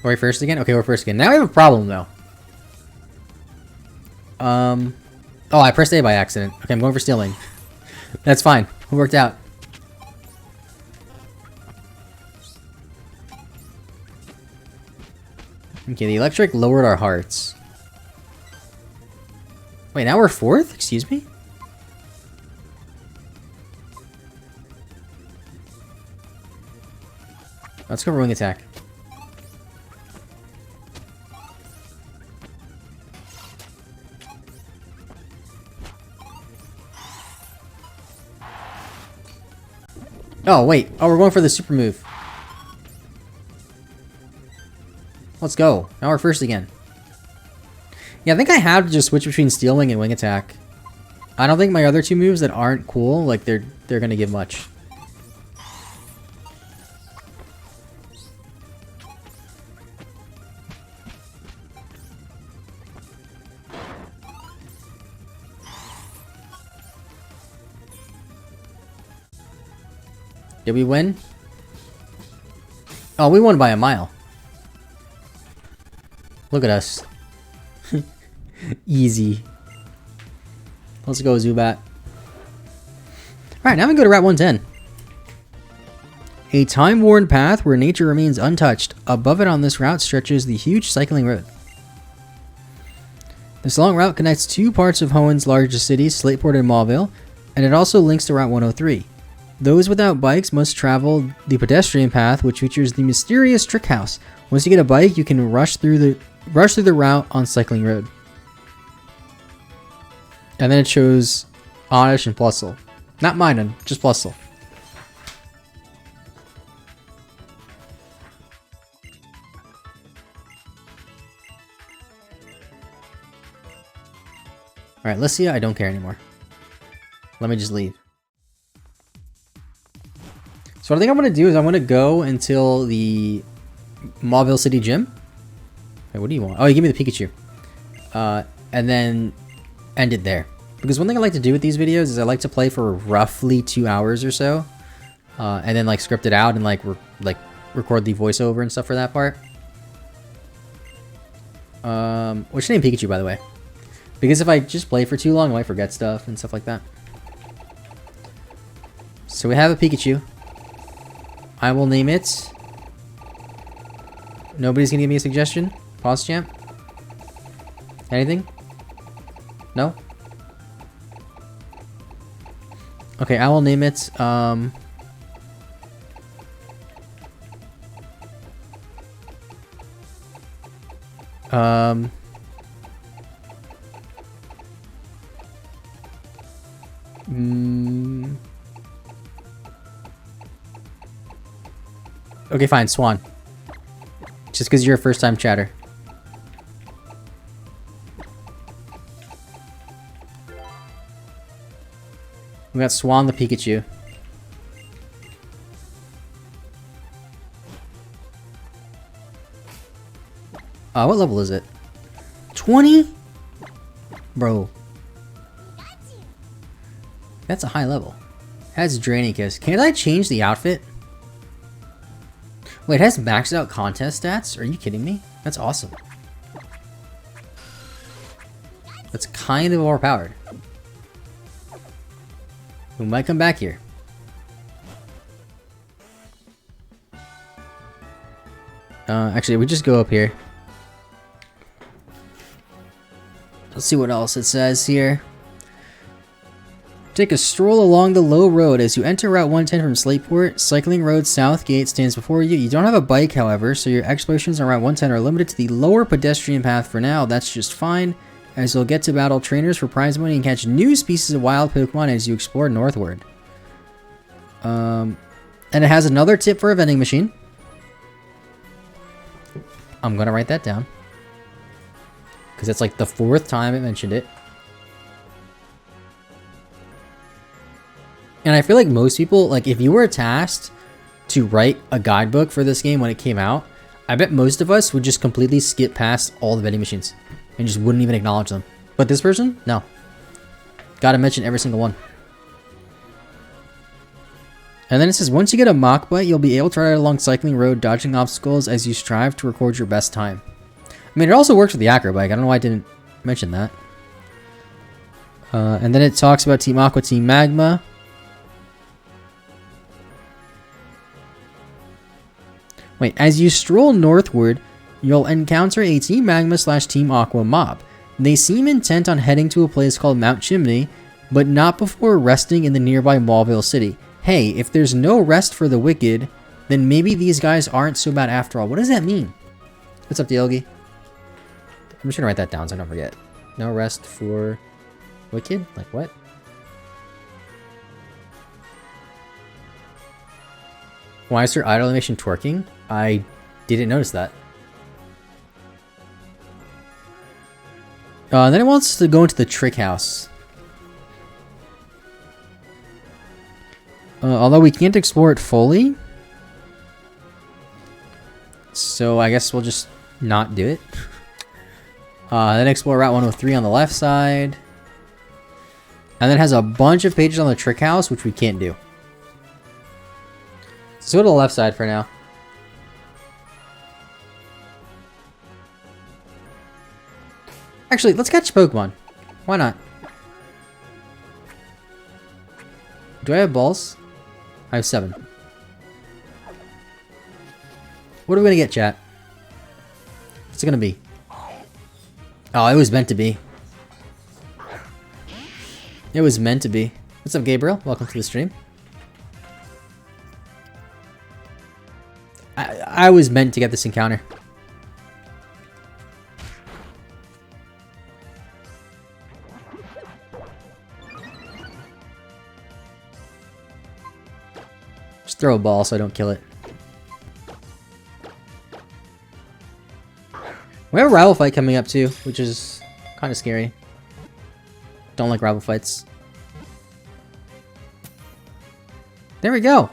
Are we first again? Okay, we're first again. Now we have a problem, though. Oh, I pressed A by accident. Okay, I'm going for stealing. That's fine. It worked out. Okay, the electric lowered our hearts. Wait, now we're fourth? Excuse me? Let's go for Wing Attack. Oh, wait. Oh, we're going for the super move. Let's go. Now we're first again. Yeah, I think I have to just switch between Steel Wing and Wing Attack. I don't think my other two moves that aren't cool, like, they're gonna give much. Did we win? Oh, we won by a mile. Look at us. Easy. Let's go, Zubat. Alright, now we go to Route 110. A time-worn path where nature remains untouched. Above it on this route stretches the huge cycling road. This long route connects two parts of Hoenn's largest cities, Slateport and Mauville, and it also links to Route 103. Those without bikes must travel the pedestrian path, which features the mysterious trick house. Once you get a bike, you can rush through the route on Cycling Road. And then it shows Oddish and Plusle. Not Minun, just Plusle. Alright, let's see. I don't care anymore. Let me just leave. So what I think I'm going to do is I'm going to go until the Mauville City gym. Wait, what do you want? Oh, you give me the Pikachu. And then end it there. Because one thing I like to do with these videos is I like to play for roughly 2 hours or so. And then like script it out and like record the voiceover and stuff for that part. What's your name, Pikachu, by the way? Because if I just play for too long, I might forget stuff and stuff like that. So we have a Pikachu. I will name it. Nobody's gonna give me a suggestion? Pause champ? Anything? No? Okay, I will name it, okay, fine, Swan. Just because you're a first-time chatter. We got Swan the Pikachu. What level is it? 20? Bro. That's a high level. It has Draining Kiss. Can't I change the outfit? Wait, it has maxed out contest stats? Are you kidding me? That's awesome. That's kind of overpowered. We might come back here. Actually, we just go up here. Let's see what else it says here. Take a stroll along the low road as you enter Route 110 from Slateport. Cycling Road South Gate stands before you. You don't have a bike, however, so your explorations on Route 110 are limited to the lower pedestrian path for now. That's just fine, as you'll get to battle trainers for prize money and catch new species of wild Pokemon as you explore northward. And it has another tip for a vending machine. I'm gonna write that down, because it's like the 4th time it mentioned it. And I feel like most people, like if you were tasked to write a guidebook for this game when it came out, I bet most of us would just completely skip past all the vending machines and just wouldn't even acknowledge them. But this person, no. Gotta mention every single one. And then it says, once you get a Mach Bite, you'll be able to ride along Cycling Road, dodging obstacles as you strive to record your best time. I mean, it also works with the Acro Bike. I don't know why I didn't mention that. And then it talks about Team Aqua, Team Magma. Wait, as you stroll northward, you'll encounter a Team Magma / Team Aqua mob. They seem intent on heading to a place called Mount Chimney, but not before resting in the nearby Mauville City. Hey, if there's no rest for the wicked, then maybe these guys aren't so bad after all. What does that mean? What's up, Dialgi? I'm just gonna write that down so I don't forget. No rest for wicked? Like what? Why is her idle animation twerking? I didn't notice that. Then it wants to go into the trick house. Although we can't explore it fully. So I guess we'll just not do it. Then explore Route 103 on the left side. And then has a bunch of pages on the trick house, which we can't do. So go to the left side for now. Actually, let's catch Pokemon. Why not? Do I have balls? I have 7. What are we gonna get, chat? What's it gonna be? Oh, it was meant to be. It was meant to be. What's up, Gabriel? Welcome to the stream. I was meant to get this encounter. Just throw a ball so I don't kill it. We have a rival fight coming up too, which is kind of scary. Don't like rival fights. There we go.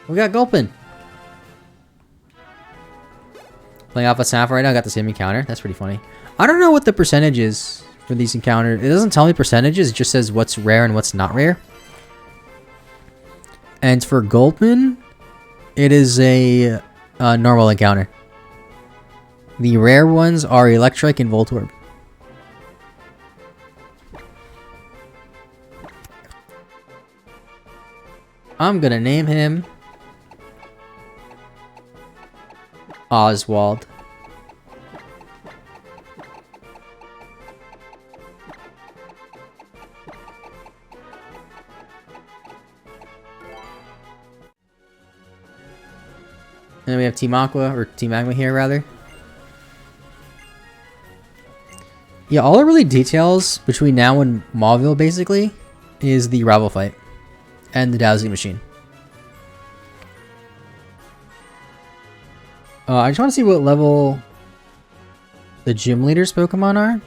We got Gulpin. Playing Alpha Snap right now, I got the same encounter. That's pretty funny. I don't know what the percentage is for these encounters. It doesn't tell me percentages, it just says what's rare and what's not rare. And for Gulpin, it is a normal encounter. The rare ones are Electric and Voltorb. I'm gonna name him Oswald. And then we have Team Aqua, or Team Magma here, rather. Yeah, all it really details between now and Mauville, basically, is the rival fight. And the dowsing machine. I just want to see what level the gym leader's Pokemon are.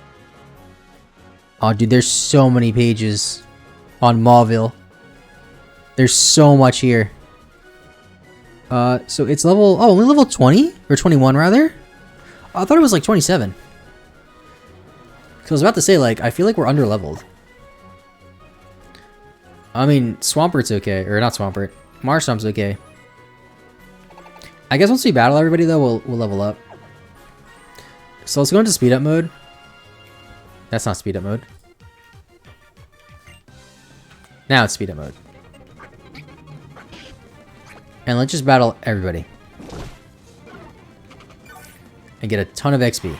Oh, dude, there's so many pages on Mauville. There's so much here. So it's level... Oh, only level 20? Or 21, rather? Oh, I thought it was like 27. Because I was about to say, like, I feel like we're under-leveled. I mean, Swampert's okay. Or not Swampert. Marshtomp's okay. I guess once we battle everybody, though, we'll level up. So let's go into speed up mode. That's not speed up mode. Now it's speed up mode. And let's just battle everybody. And get a ton of XP.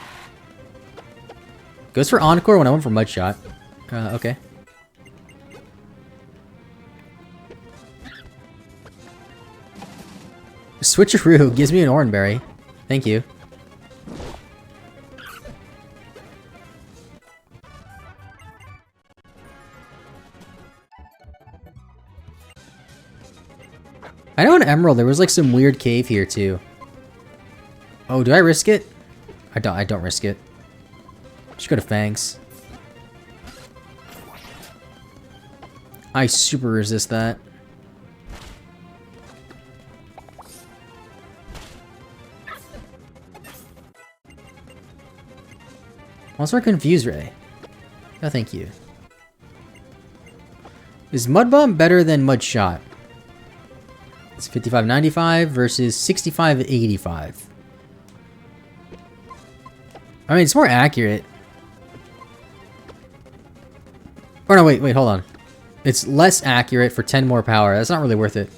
Goes for Encore when I went for Mudshot. Okay. Switcheroo gives me an Oranberry. Thank you. I know in Emerald there was like some weird cave here too. Oh, do I risk it? I don't risk it. Just go to Fangs. I super resist that. Also, Confuse Ray. No, thank you. Is Mud Bomb better than Mud Shot? It's 55.95 versus 65.85. I mean, it's more accurate. Or no, wait, hold on. It's less accurate for 10 more power. That's not really worth it.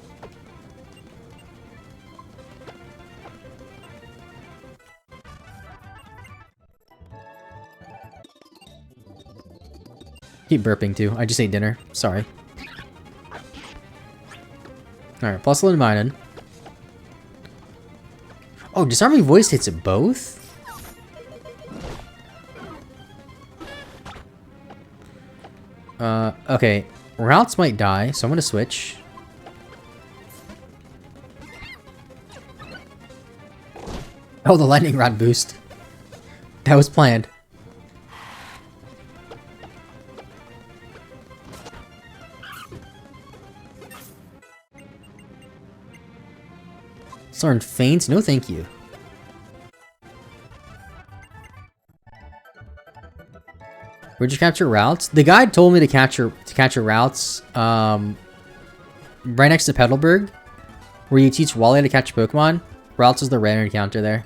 Keep burping too. I just ate dinner. Sorry. Alright, plus 11 Minun. Oh, Disarming Voice hits it both? Okay. Routes might die, so I'm gonna switch. Oh, the lightning rod boost. That was planned. Learn feints? No, thank you. Where'd you capture routes? The guide told me to capture routes right next to Petalburg, where you teach Wally to catch Pokemon. Routes is the rare encounter there.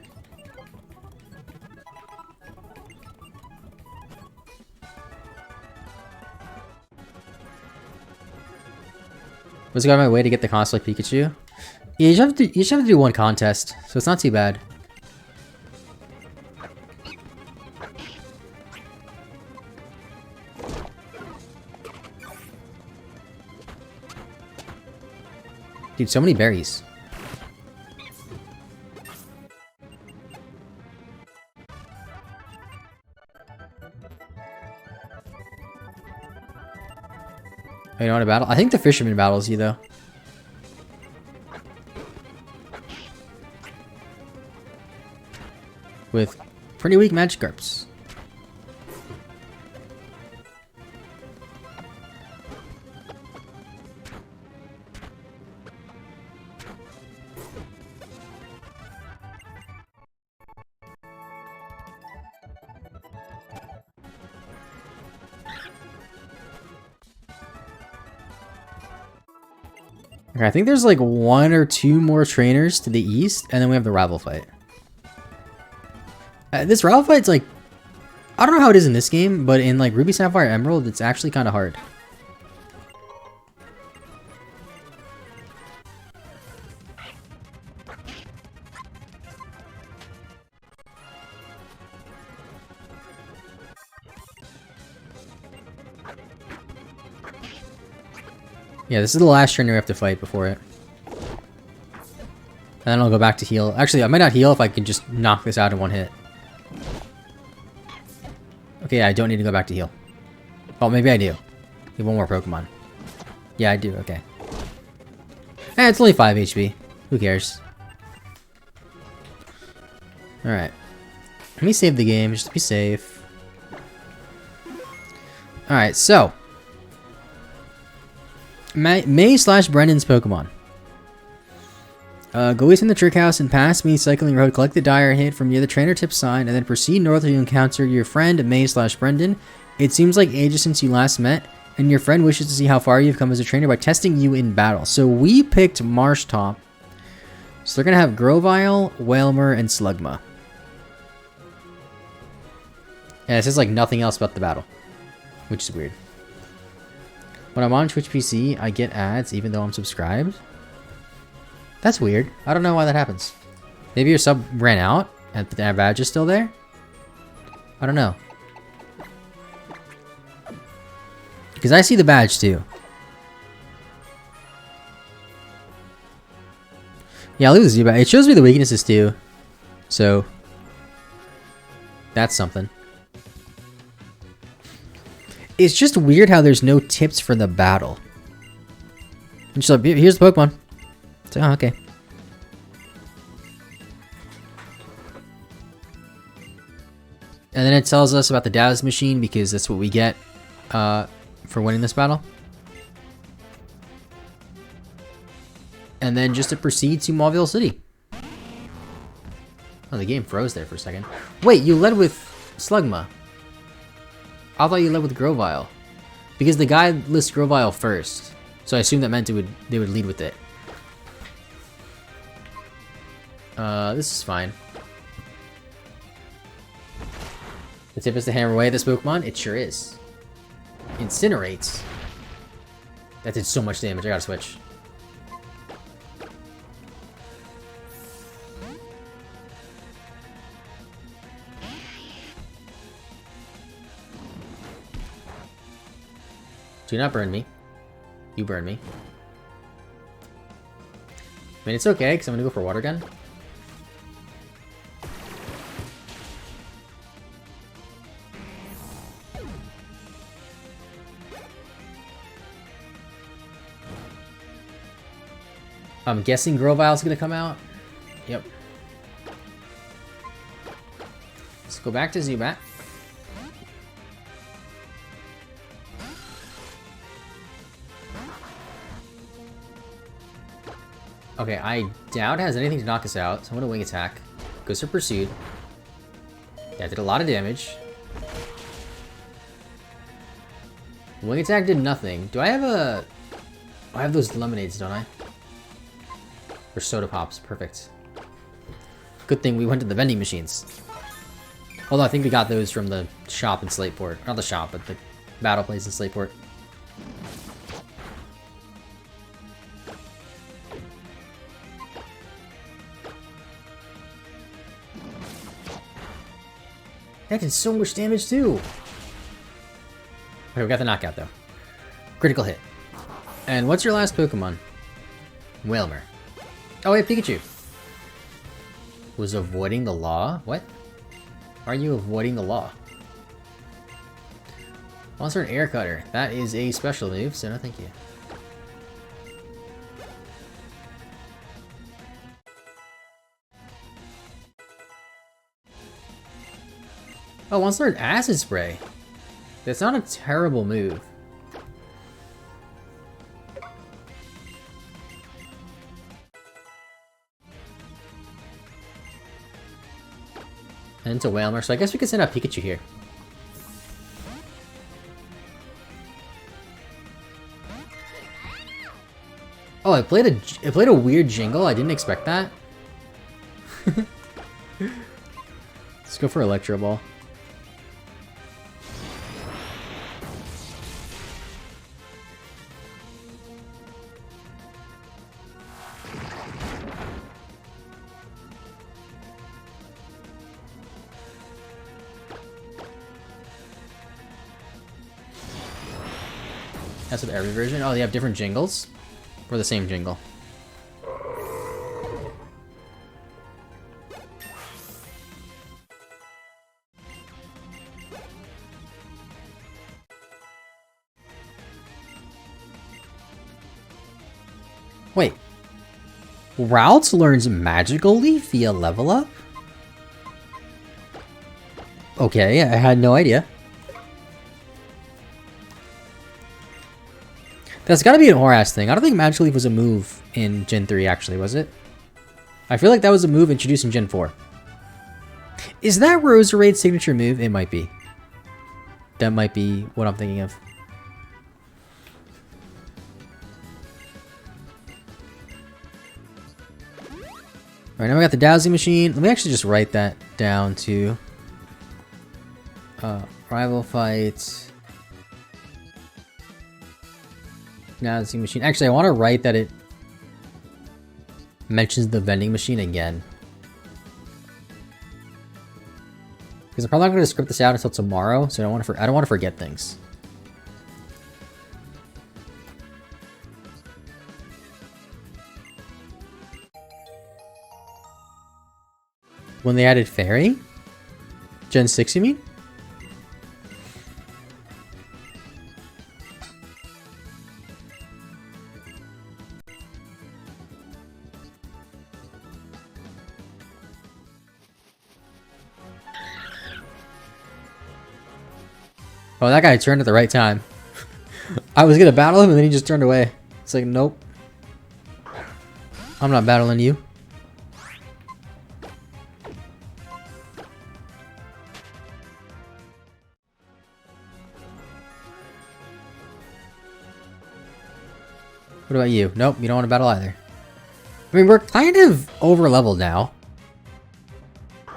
Was going my way to get the cosplay Pikachu? Yeah, you just have to do one contest, so it's not too bad. Dude, so many berries. Oh, you know what a battle? I think the fisherman battles you though. With pretty weak Magikarps. Okay, I think there's like 1 or 2 more trainers to the east, and then we have the rival fight. This rival fight's like, I don't know how it is in this game, but in like Ruby, Sapphire, Emerald, it's actually kind of hard. Yeah, this is the last trainer we have to fight before it. And then I'll go back to heal. Actually, I might not heal if I can just knock this out in one hit. Okay, yeah, I don't need to go back to heal. Well, maybe I do. You have 1 more Pokemon. Yeah, I do, okay. Eh, it's only 5 HP. Who cares? Alright. Let me save the game, just to be safe. Alright, so. May/Brendan's Pokemon. Go east in the Trick House and past me cycling road, collect the dire hit from near the trainer tip sign, and then proceed north to encounter your friend May/Brendan. It seems like ages since you last met, and your friend wishes to see how far you've come as a trainer by testing you in battle. So we picked Marshtop. So they're gonna have Grovyle, Wailmer, and Slugma. And it says like nothing else about the battle, which is weird. When I'm on Twitch PC, I get ads even though I'm subscribed. That's weird. I don't know why that happens. Maybe your sub ran out and the badge is still there? I don't know. Because I see the badge too. Yeah, I'll leave the Z badge. It shows me the weaknesses too. So, that's something. It's just weird how there's no tips for the battle. It's just like, here's the Pokemon. So, oh, okay. And then it tells us about the Daz machine because that's what we get for winning this battle. And then just to proceed to Mauville City. Oh, the game froze there for a second. Wait, you led with Slugma. I thought you led with Grovyle. Because the guy lists Grovyle first. So I assume that meant they would lead with it. This is fine. The tip is to hammer away this Pokemon? It sure is. Incinerates. That did so much damage, I gotta switch. Do not burn me. You burn me. I mean, it's okay, because I'm gonna go for Water Gun. I'm guessing Grovyle's gonna come out. Yep. go back to Zubat. Okay, I doubt it has anything to knock us out, so I'm gonna Wing Attack. Goes for Pursued. That did a lot of damage. Wing Attack did nothing. Do I have a... I have those lemonades, don't I? Or soda pops. Perfect. Good thing we went to the vending machines. Although I think we got those from the shop in Slateport. Not the shop, but the battle place in Slateport. That did so much damage too. Okay, we got the knockout though. Critical hit. And what's your last Pokemon? Wilmer. Oh wait, Pikachu. Was avoiding the law? What? Are you avoiding the law? Monster Air Cutter. That is a special move, so no thank you. Oh, One-Star Acid Spray. That's not a terrible move. And into Whalmer, so I guess we could send out Pikachu here. Oh, it played a weird jingle. I didn't expect that. Let's go for Electro Ball. That's with every version. Oh, they have different jingles? Or the same jingle? Wait. Ralts learns Magical Leaf via level up? Okay, I had no idea. That's gotta be an Horas thing. I don't think Magical Leaf was a move in Gen 3, actually, was it? I feel like that was a move introduced in Gen 4. Is that Roserade's signature move? It might be. That might be what I'm thinking of. Alright, now we got the Dowsing Machine. Let me actually just write that down to... rival fight... Dowsing Machine. Actually, I want to write that it mentions the vending machine again. Because I'm probably not going to script this out until tomorrow, so I don't want to forget things. When they added Fairy? Gen 6, you mean? Oh, that guy turned at the right time. I was gonna battle him and then he just turned away. It's like, nope. I'm not battling you. What about you? Nope, you don't want to battle either. I mean, we're kind of over leveled now.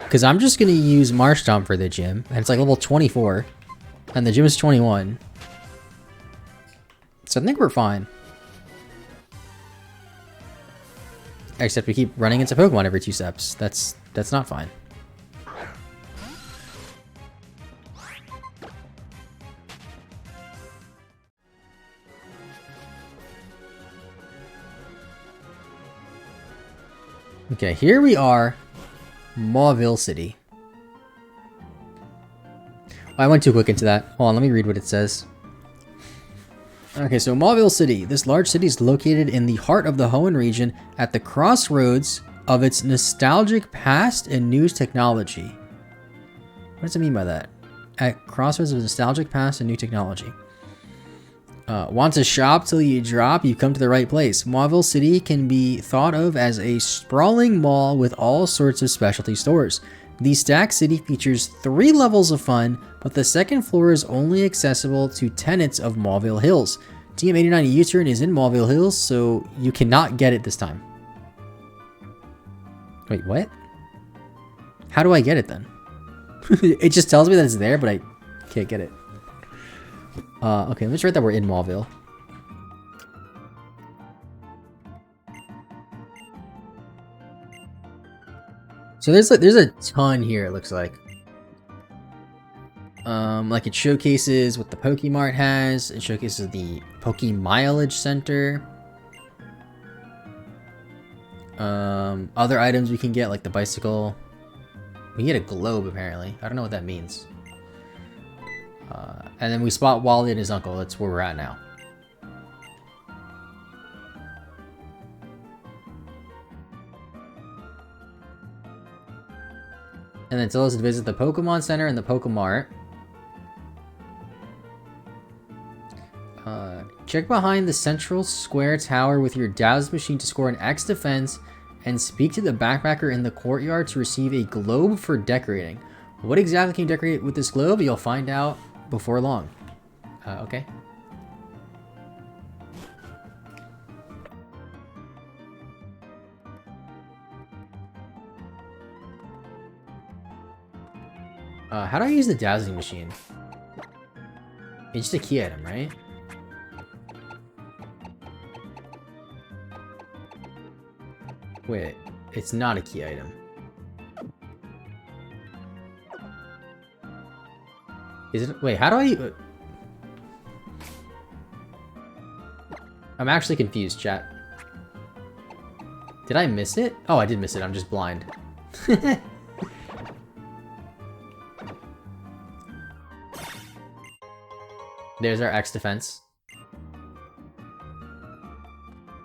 Because I'm just going to use Marshtomp for the gym. And it's like level 24. And the gym is 21. So I think we're fine. Except we keep running into Pokemon every 2 steps. That's not fine. Okay, here we are, Mauville City. I went too quick into that. Hold on, let me read what it says. Okay, so Mauville City. This large city is located in the heart of the Hoenn region at the crossroads of its nostalgic past and news technology. What does it mean by that? At crossroads of nostalgic past and new technology. Want to shop till you drop? You come to the right place. Mauville City can be thought of as a sprawling mall with all sorts of specialty stores. The stacked city features 3 levels of fun, but the second floor is only accessible to tenants of Mauville Hills. TM89 U-turn is in Mauville Hills, so you cannot get it this time. Wait, what? How do I get it then? It just tells me that it's there, but I can't get it. Okay, let's write that we're in Mauville. So there's a ton here, it looks like. Like it showcases what the Pokemart has. It showcases the Pokemileage Center. Other items we can get, like the bicycle. We can get a globe, apparently. I don't know what that means. And then we spot Wally and his uncle. That's where we're at now. And then tell us to visit the Pokemon Center and the Pokemart. Check behind the central square tower with your Dazzle machine to score an X defense, and speak to the backpacker in the courtyard to receive a globe for decorating. What exactly can you decorate with this globe? You'll find out before long. Okay. How do I use the dazzling machine? It's just a key item, right? Wait, it's not a key item. Is it? Wait, how do I... I'm actually confused, chat. Did I miss it? Oh, I did miss it. I'm just blind. There's our X defense.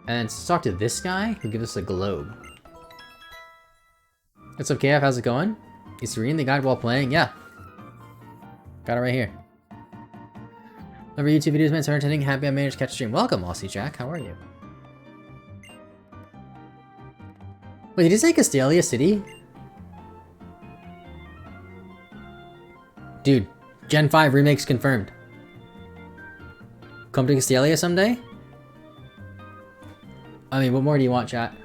And let's talk to this guy who gives us a globe. What's up, KF? How's it going? Is reading the guide while playing? Yeah. Got it right here. Love your YouTube videos, man. So entertaining. Happy I managed to catch a stream. Welcome, Aussie Jack. How are you? Wait, did you say Castelia City? Dude, Gen 5 remakes confirmed. Come to Castelia someday? I mean, what more do you want, chat?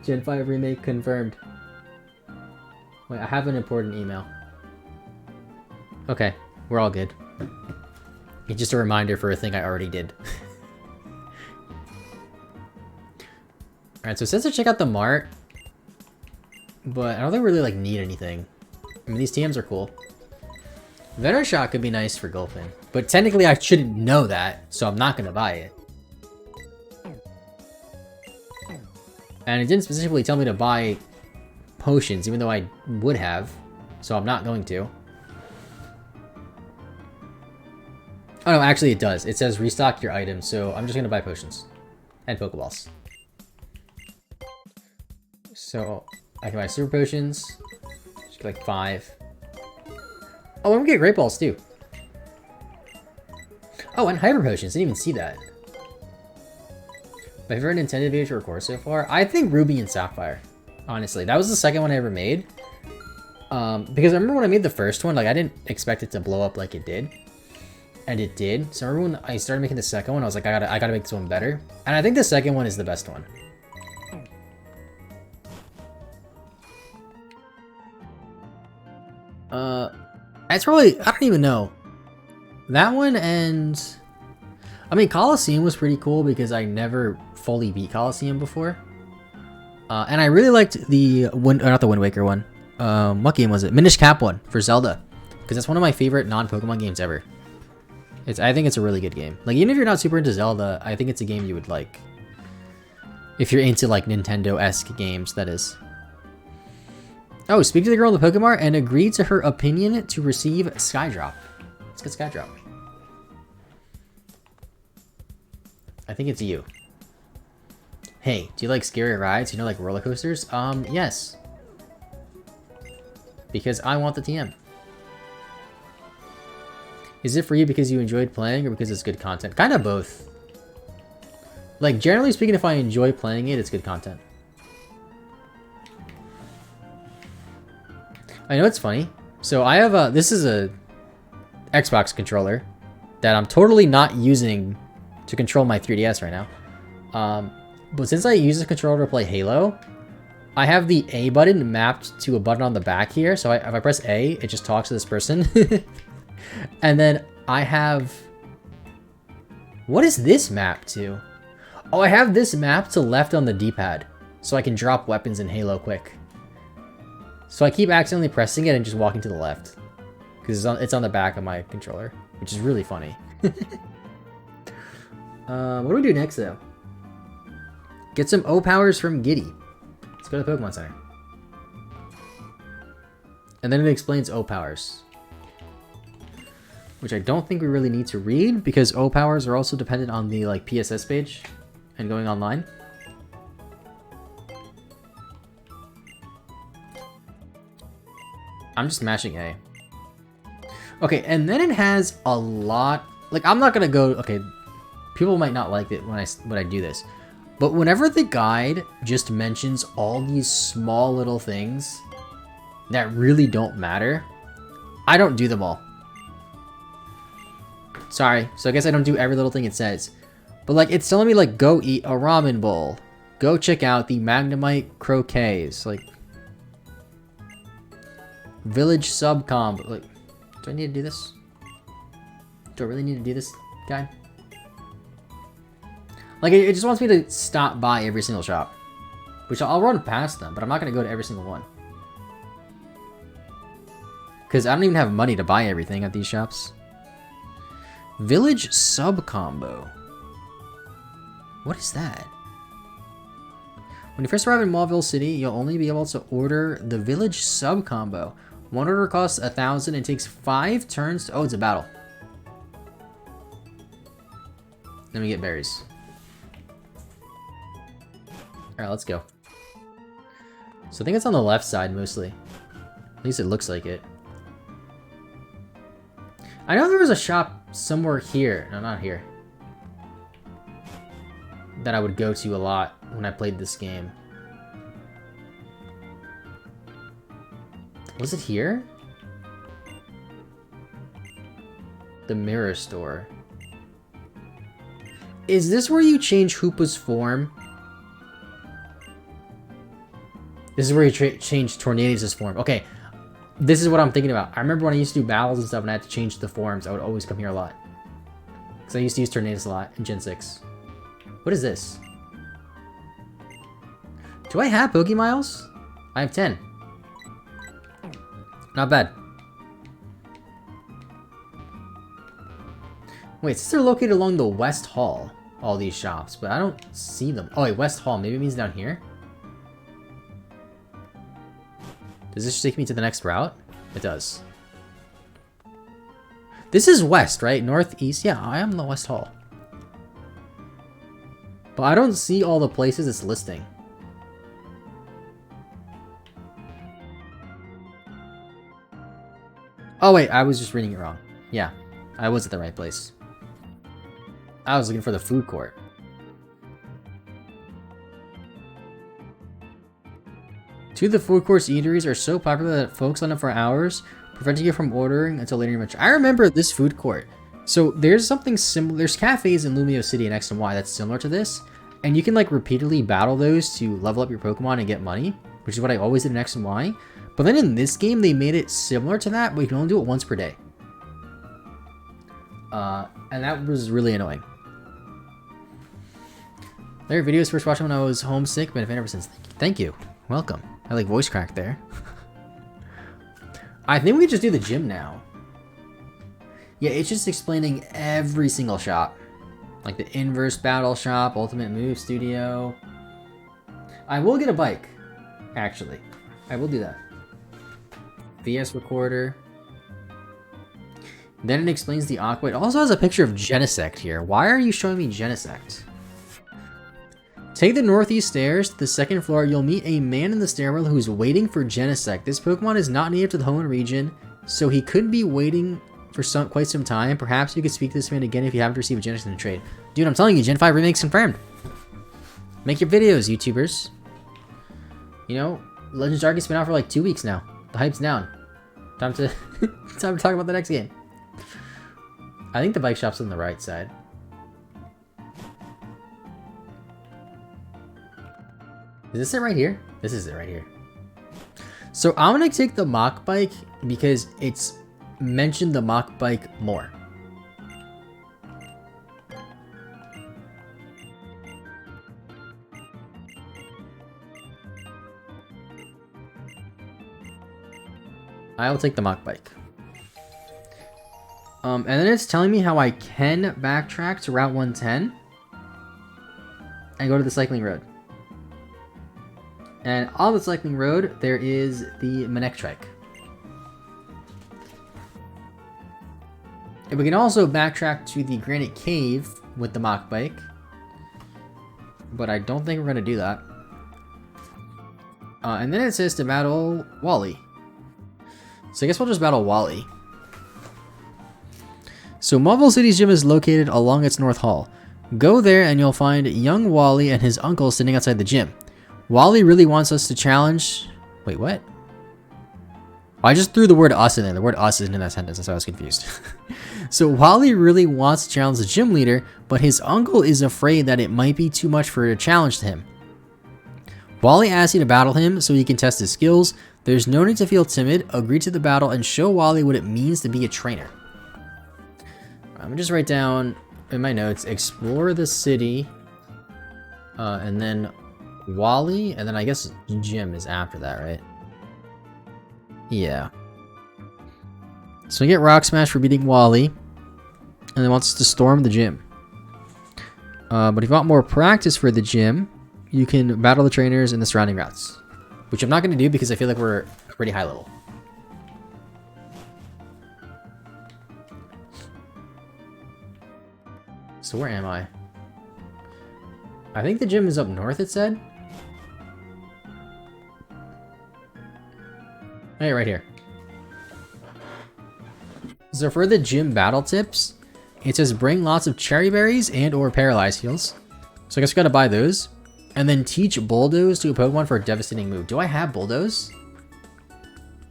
Gen 5 remake confirmed. Wait, I have an important email. Okay, we're all good. It's just a reminder for a thing I already did. Alright, so it says to check out the mart. But I don't think we really, like, need anything. I mean, these TMs are cool. Venom Shot could be nice for Gulpin. But technically I shouldn't know that, so I'm not gonna buy it. And it didn't specifically tell me to buy potions, even though I would have. So I'm not going to. Oh no, actually it does. It says restock your items, so I'm just gonna buy potions. And Pokeballs. So I can buy super potions. Just get like 5. Oh, and we get Great Balls too. Oh, and Hyper Potions. Didn't even see that. My favorite Nintended video to record so far? I think Ruby and Sapphire. Honestly, that was the second one I ever made. Because I remember when I made the first one, like I didn't expect it to blow up like it did. And it did. So I remember when I started making the second one, I was like, I gotta make this one better. And I think the second one is the best one. It's probably, I don't even know. That one and... I mean, Colosseum was pretty cool because I never fully beat Colosseum before. And I really liked the, not the Wind Waker one. What game was it? Minish Cap one for Zelda. Because that's one of my favorite non-Pokemon games ever. I think it's a really good game. Like, even if you're not super into Zelda, I think it's a game you would like. If you're into, like, Nintendo-esque games, that is. Oh, speak to the girl in the Pokemart and agree to her opinion to receive Skydrop. Let's get Skydrop. I think it's you. Hey, do you like scary rides? You know, like roller coasters? Yes. Because I want the TM. Is it for you because you enjoyed playing or because it's good content? Kind of both. Like, generally speaking, if I enjoy playing it, it's good content. I know it's funny. So I have a... This is a Xbox controller that I'm totally not using to control my 3DS right now. But since I use the controller to play Halo, I have the A button mapped to a button on the back here. So if I press A, it just talks to this person. And then I have... What is this map to? Oh, I have this map to left on the D-pad. So I can drop weapons in Halo quick. So I keep accidentally pressing it and just walking to the left. Because it's on the back of my controller. Which is really funny. What do we do next, though? Get some O-Powers from Giddy. Let's go to the Pokemon Center. And then it explains O-Powers. Which I don't think we really need to read, because O-Powers are also dependent on the like PSS page and going online. I'm just mashing A. Okay, and then it has a lot... Like, I'm not gonna go... Okay, people might not like it when I do this. But whenever the guide just mentions all these small little things that really don't matter, I don't do them all. Sorry, so I guess I don't do every little thing it says. But like, it's telling me like, go eat a ramen bowl. Go check out the Magnemite croquets. Like, village sub combo. Like, do I need to do this? Do I really need to do this, guy? Like, it just wants me to stop by every single shop. Which I'll run past them, but I'm not going to go to every single one. Because I don't even have money to buy everything at these shops. Village sub combo. What is that? When you first arrive in Mauville City, you'll only be able to order the village sub combo. One order costs 1,000 and takes 5 turns to... Oh, it's a battle. Let me get berries. Alright, let's go. So I think it's on the left side mostly. At least it looks like it. I know there was a shop somewhere here. No, not here. That I would go to a lot when I played this game. Was it here? The mirror store. Is this where you change Hoopa's form? This is where you change Tornadus' form. Okay, this is what I'm thinking about. I remember when I used to do battles and stuff and I had to change the forms, I would always come here a lot. Because I used to use Tornadus a lot in Gen 6. What is this? Do I have Pokemiles? I have 10. Not bad. Wait, since they're located along the West Hall, all these shops, but I don't see them. Oh wait, West Hall, maybe it means down here? Does this take me to the next route? It does. This is west, right? Northeast? Yeah, I am the West Hall. But I don't see all the places it's listing. Oh wait, I was just reading it wrong. Yeah, I was at the right place. I was looking for the food court. Two of the food court's eateries are so popular that folks line up for hours, preventing you from ordering until later in the I remember this food court. So there's something similar. There's cafes in Mauville City and X and Y that's similar to this. And you can like repeatedly battle those to level up your Pokemon and get money, which is what I always did in X and Y. But then in this game, they made it similar to that, but you can only do it once per day. And that was really annoying. Their videos first watched when I was homesick, been a fan ever since. Thank you. Welcome. I like voice crack there. I think we can just do the gym now. Yeah, it's just explaining every single shop. Like the Inverse Battle Shop, Ultimate Move Studio. I will get a bike, actually. I will do that. VS Recorder. Then it explains the Aqua. It also has a picture of Genesect here. Why are you showing me Genesect? Take the northeast stairs to the second floor. You'll meet a man in the stairwell who's waiting for Genesect. This Pokemon is not native to the home region, so he could be waiting for quite some time. Perhaps you could speak to this man again if you haven't received a Genesect in trade. Dude, I'm telling you, Gen 5 remake's confirmed. Make your videos, YouTubers. You know, Legends Arceus been out for like 2 weeks now. The hype's down. Time to talk about the next game. I think the bike shop's on the right side. Is this it right here? This is it right here. So I'm gonna take the Mach Bike because it's mentioned the Mach Bike more. I will take the Mach Bike. And then it's telling me how I can backtrack to Route 110 and go to the cycling road. And on the cycling road, there is the Manectric. And we can also backtrack to the Granite Cave with the Mach Bike. But I don't think we're going to do that. And then it says to battle Wally. So I guess we'll just battle Wally. So Mauville City's gym is located along its north hall. Go there and you'll find young Wally and his uncle sitting outside the gym. Wally really wants us to challenge... Wait, what? I just threw the word us in there. The word us isn't in that sentence. That's why I was confused. So Wally really wants to challenge the gym leader, but his uncle is afraid that it might be too much for a challenge to him. Wally asks you to battle him so he can test his skills. There's no need to feel timid. Agree to the battle and show Wally what it means to be a trainer. I'm gonna just write down in my notes, explore the city, and then Wally, and then I guess gym is after that, right? Yeah. So we get Rock Smash for beating Wally, and then wants us to storm the gym. But if you want more practice for the gym, you can battle the trainers in the surrounding routes, which I'm not going to do because I feel like we're pretty high level. So where am I? I think the gym is up north, it said. Hey, right here. So for the gym battle tips, it says bring lots of cherry berries and or paralyzed heals. So I guess we gotta buy those. And then teach Bulldoze to a Pokemon for a devastating move. Do I have Bulldoze?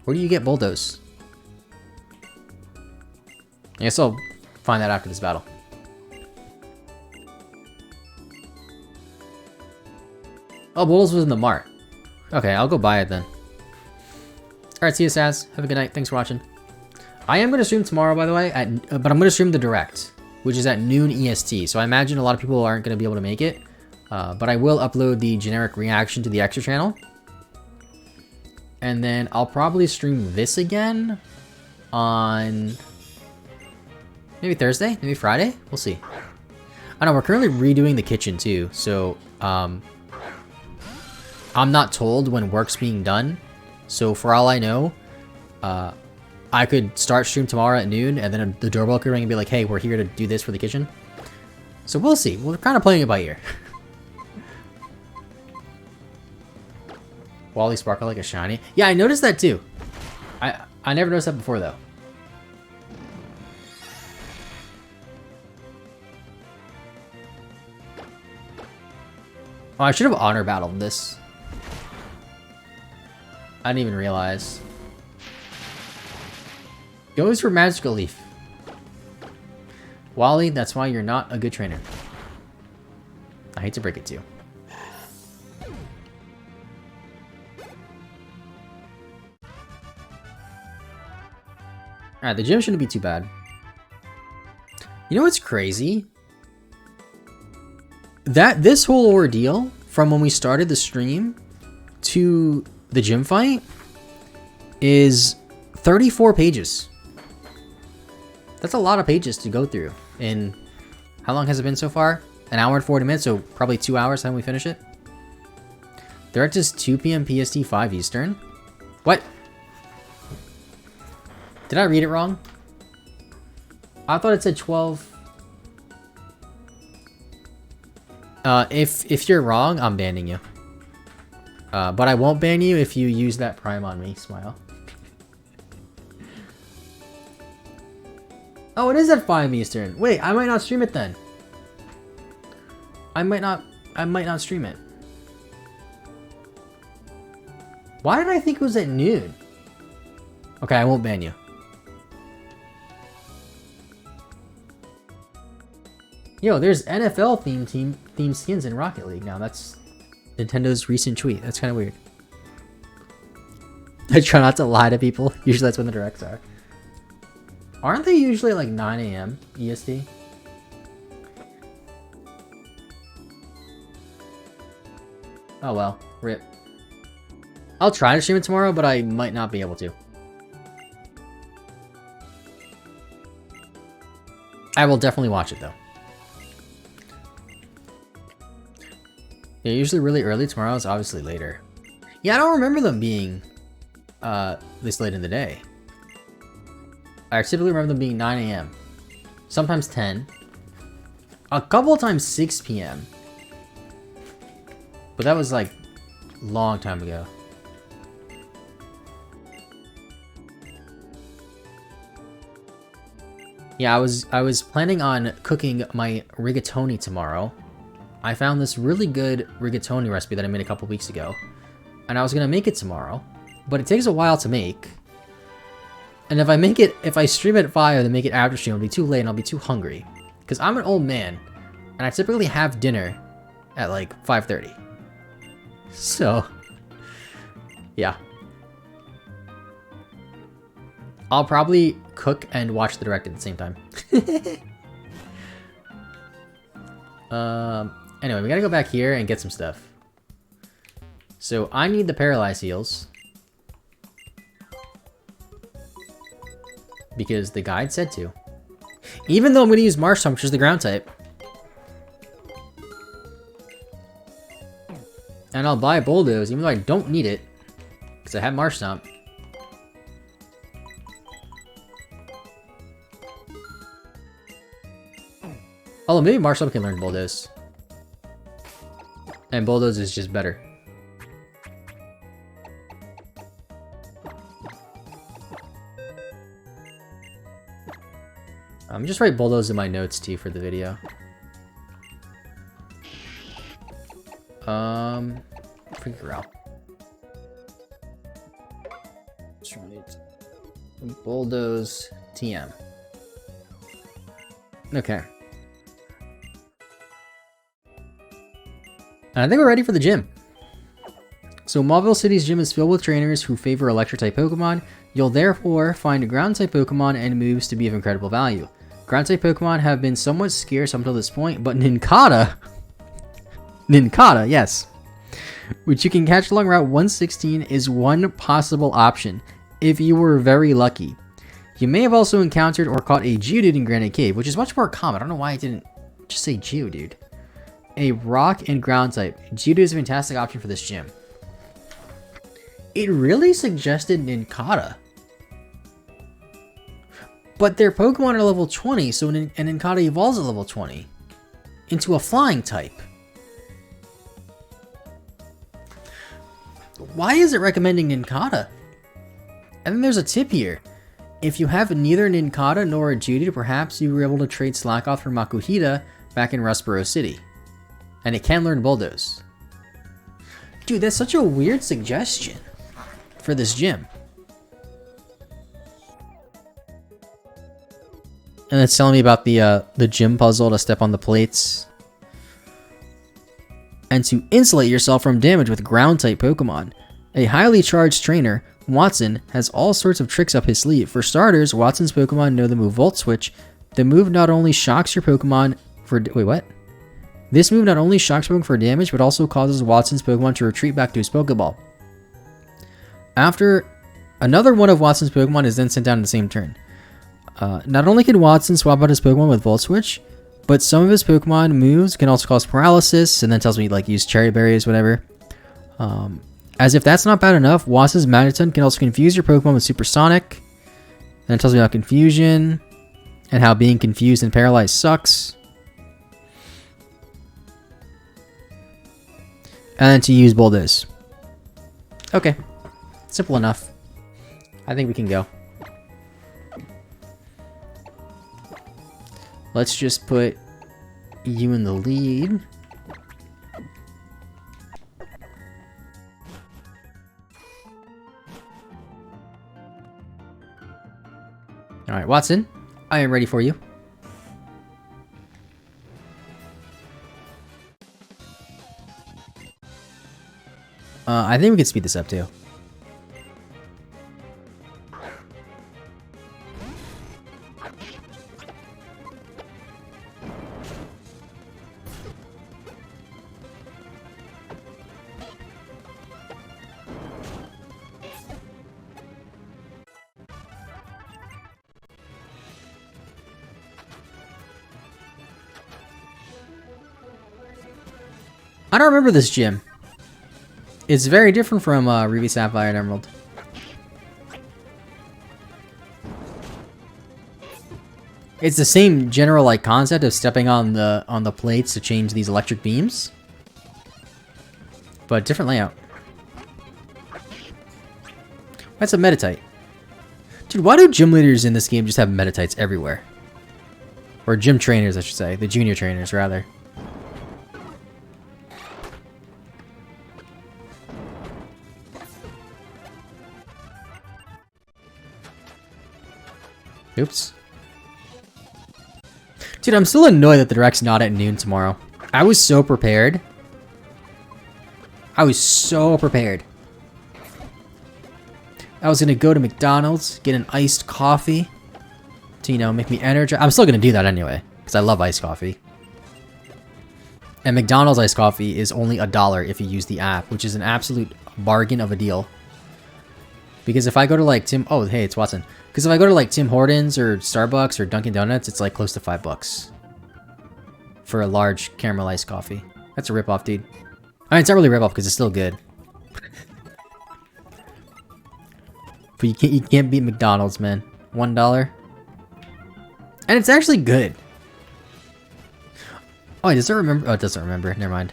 Where do you get Bulldoze? I guess I'll find that after this battle. Oh, Bulldoze was in the mart. Okay, I'll go buy it then. Alright, see you, Saz. Have a good night. Thanks for watching. I am going to stream tomorrow, by the way, but I'm going to stream the Direct, which is at noon EST. So I imagine a lot of people aren't going to be able to make it. But I will upload the generic reaction to the extra channel. And then I'll probably stream this again on maybe Thursday, maybe Friday. We'll see. I know we're currently redoing the kitchen too. So I'm not told when work's being done. So for all I know, I could start stream tomorrow at noon and then the doorbell could ring and be like, hey, we're here to do this for the kitchen. So we'll see. We're kind of playing it by ear. Wally sparkle like a shiny. Yeah, I noticed that too. I never noticed that before though. Oh, I should have honor battled this. I didn't even realize. Goes for Magical Leaf. Wally, that's why you're not a good trainer. I hate to break it to you. Alright, the gym shouldn't be too bad. You know what's crazy? This whole ordeal, from when we started the stream to the gym fight, is 34 pages. That's a lot of pages to go through. And how long has it been so far? An hour and 40 minutes, so probably 2 hours time we finish it. Direct is 2 p.m. PST, 5 Eastern. What? Did I read it wrong? I thought it said 12. If you're wrong, I'm banning you. But I won't ban you if you use that prime on me. Smile. Oh, it is at 5 Eastern. Wait, I might not stream it then. I might not stream it. Why did I think it was at noon? Okay, I won't ban you. Yo, there's NFL theme skins in Rocket League now. That's Nintendo's recent tweet. That's kind of weird. I try not to lie to people. Usually that's when the directs are. Aren't they usually like 9 AM EST? Oh well, rip. I'll try to stream it tomorrow, but I might not be able to. I will definitely watch it though. Yeah, usually really early. Tomorrow is obviously later. Yeah, I don't remember them being this late in the day. I typically remember them being 9 AM. Sometimes 10. A couple of times 6 PM. But that was like a long time ago. Yeah, I was planning on cooking my rigatoni tomorrow. I found this really good rigatoni recipe that I made a couple weeks ago. And I was gonna make it tomorrow, but it takes a while to make. And if I stream it at 5 and then make it after stream, it'll be too late and I'll be too hungry. Because I'm an old man, and I typically have dinner at like 5:30. So, yeah. I'll probably cook and watch the direct at the same time. Anyway, we gotta go back here and get some stuff. So I need the paralyzed heals. Because the guide said to. Even though I'm gonna use Marsh Stomp, which is the ground type. And I'll buy Bulldoze, even though I don't need it. Because I have Marsh Stomp. Although maybe Marsh Stomp can learn Bulldoze. And Bulldoze is just better. I'm just write Bulldoze in my notes too for the video. Figure out. Bulldoze TM. Okay. And I think we're ready for the gym. So Mauville City's gym is filled with trainers who favor electric-type Pokemon. You'll therefore find ground-type Pokemon and moves to be of incredible value. Ground-type Pokemon have been somewhat scarce up until this point, but Nincada, yes, which you can catch along Route 116 is one possible option, if you were very lucky. You may have also encountered or caught a Geodude in Granite Cave, which is much more common. I don't know why I didn't just say Geodude. A rock and ground type. Geodude is a fantastic option for this gym. It really suggested Nincada. But their Pokemon are level 20, so an Nincada evolves at level 20 into a flying type. Why is it recommending Nincada? And then there's a tip here. If you have neither Nincada nor a Geodude, perhaps you were able to trade Slackoth for Makuhita back in Rustboro City. And it can learn Bulldoze. Dude, that's such a weird suggestion for this gym. And it's telling me about the gym puzzle to step on the plates. And to insulate yourself from damage with ground-type Pokemon. A highly charged trainer, Watson, has all sorts of tricks up his sleeve. For starters, Watson's Pokemon know the move Volt Switch. The move not only shocks your Pokemon for... Wait, what? This move not only shocks Pokemon for damage, but also causes Watson's Pokemon to retreat back to his Pokeball. After another one of Watson's Pokemon is then sent down in the same turn. Not only can Watson swap out his Pokemon with Volt Switch, but some of his Pokemon moves can also cause paralysis, and then tells me like use Cherry Berries, whatever. As if that's not bad enough, Watson's Magneton can also confuse your Pokemon with Supersonic. And it tells me about confusion, and how being confused and paralyzed sucks. and to use bulldoze. Okay. Simple enough. I think we can go. Let's just put you in the lead. Alright, Watson, I am ready for you. I think we can speed this up too. I don't remember this gym. It's very different from Ruby, Sapphire, and Emerald. It's the same general like concept of stepping on the plates to change these electric beams, but different layout. That's a Metatite. Dude, why do gym leaders in this game just have Metatites everywhere? Or gym trainers, I should say. The junior trainers, rather. Oops. Dude, I'm still annoyed that the direct's not at noon tomorrow. I was so prepared. I was so prepared. I was gonna go to McDonald's, get an iced coffee to, you know, make me energized. I'm still gonna do that anyway, because I love iced coffee. And McDonald's iced coffee is only $1 if you use the app, which is an absolute bargain of a deal. Because if I go to like oh, hey, it's Watson. Because if I go to like Tim Hortons or Starbucks or Dunkin' Donuts, it's like close to $5 for a large caramel iced coffee. That's a ripoff, dude. I mean, it's not really a ripoff because it's still good. But you can't beat McDonald's, man. $1. And it's actually good. Oh, it doesn't remember. Oh, it doesn't remember. Never mind.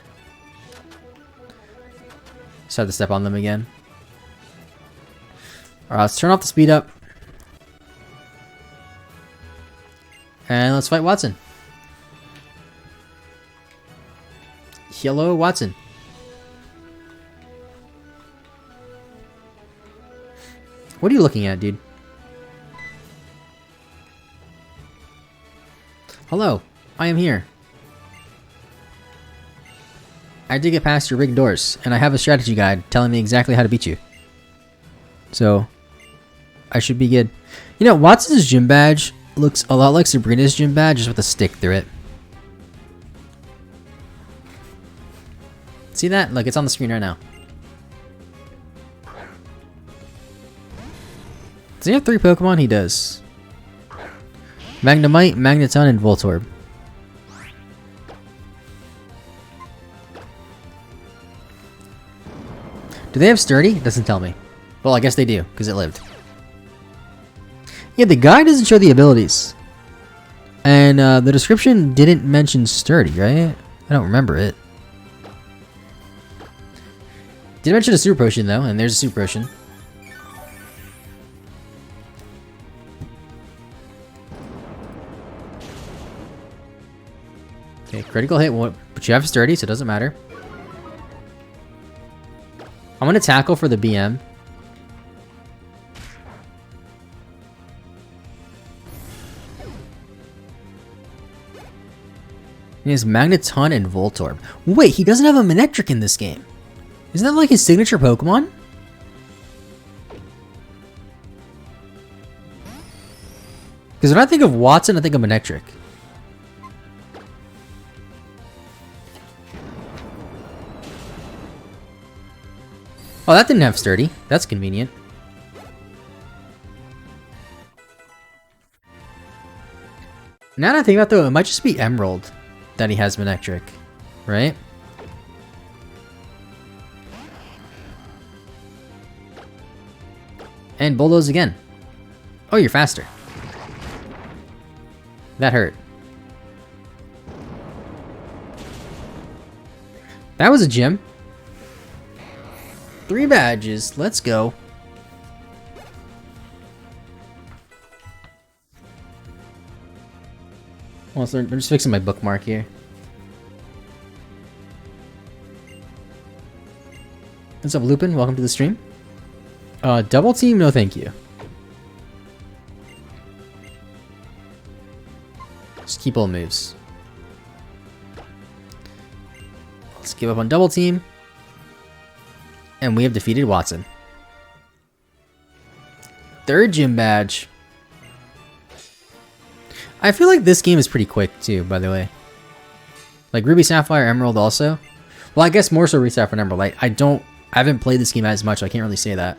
Just have to step on them again. Alright, let's turn off the speed up. And let's fight Watson. Hello, Watson. What are you looking at, dude? Hello, I am here. I did get past your rigged doors, and I have a strategy guide telling me exactly how to beat you. So, I should be good. You know, Watson's gym badge looks a lot like Sabrina's gym badge, just with a stick through it. See that? Look, it's on the screen right now. Does he have 3 Pokemon? He does. Magnemite, Magneton, and Voltorb. Do they have Sturdy? It doesn't tell me. Well, I guess they do, because it lived. Yeah, the guide doesn't show the abilities. And the description didn't mention Sturdy, right? I don't remember it. Did mention a Super Potion, though, and there's a Super Potion. Okay, critical hit, but you have Sturdy, so it doesn't matter. I'm gonna tackle for the BM. He has Magneton and Voltorb. Wait, he doesn't have a Manectric in this game. Isn't that like his signature Pokemon? Because when I think of Watson, I think of Manectric. Oh, that didn't have Sturdy. That's convenient. Now that I think about it, though, it might just be Emerald that he has Manectric, right? And Bulldoze again. Oh, you're faster. That hurt. That was a gym. 3 badges. Let's go. Well, I'm just fixing my bookmark here. What's up, Lupin? Welcome to the stream. Double team? No, thank you. Just keep all moves. Let's give up on double team. And we have defeated Watson. 3rd gym badge. I feel like this game is pretty quick too, by the way. Like Ruby, Sapphire, Emerald also. Well, I guess more so Ruby, Sapphire, and Emerald. I haven't played this game as much, so I can't really say that.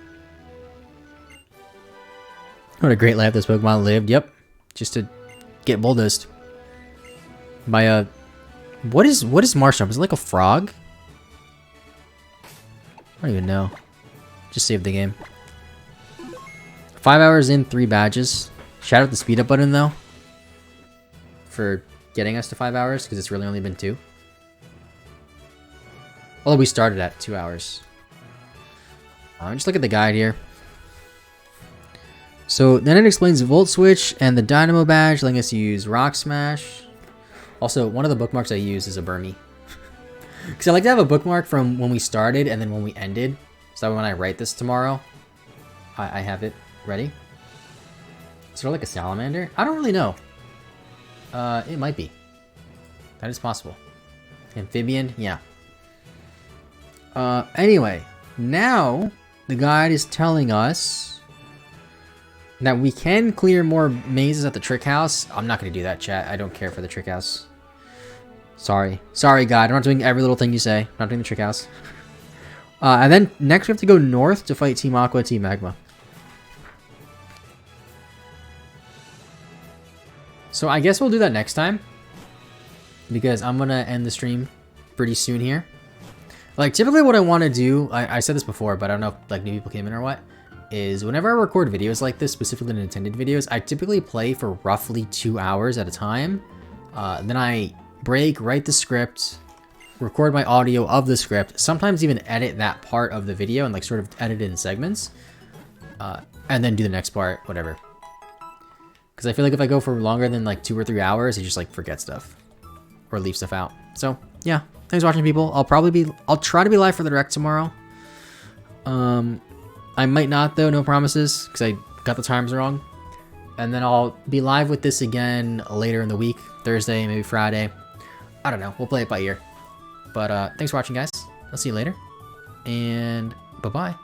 What a great life this Pokemon lived. Yep. Just to get bulldozed. By a... What is Marshmallow? Is it like a frog? I don't even know. Just save the game. 5 hours in, 3 badges. Shout out the speed up button though. For getting us to 5 hours, because it's really only been 2. Although we started at 2 hours. Just look at the guide here. So then it explains the Volt Switch and the Dynamo Badge, letting us use Rock Smash. Also, one of the bookmarks I use is a Burmy. Because I like to have a bookmark from when we started and then when we ended. So that when I write this tomorrow, I have it ready. Sort of like a salamander? I don't really know. It might be. That is possible. Amphibian? Yeah. Anyway, now the guide is telling us that we can clear more mazes at the Trick House. I'm not going to do that, chat. I don't care for the Trick House. Sorry. Sorry, guide. I'm not doing every little thing you say. I'm not doing the Trick House. And then next we have to go north to fight Team Aqua, Team Magma. So I guess we'll do that next time. Because I'm going to end the stream pretty soon here. Like, typically what I want to do, I said this before, but I don't know if like new people came in or what, is whenever I record videos like this, specifically Nintended videos, I typically play for roughly 2 hours at a time. Then I break, write the script, record my audio of the script, sometimes even edit that part of the video and like sort of edit it in segments, and then do the next part, whatever. Because I feel like if I go for longer than like 2 or 3 hours, I just like forget stuff or leave stuff out. So yeah, thanks for watching, people. I'll try to be live for the direct tomorrow. I might not though, no promises, because I got the times wrong. And then I'll be live with this again later in the week, Thursday, maybe Friday. I don't know. We'll play it by ear. But thanks for watching, guys. I'll see you later. And bye-bye.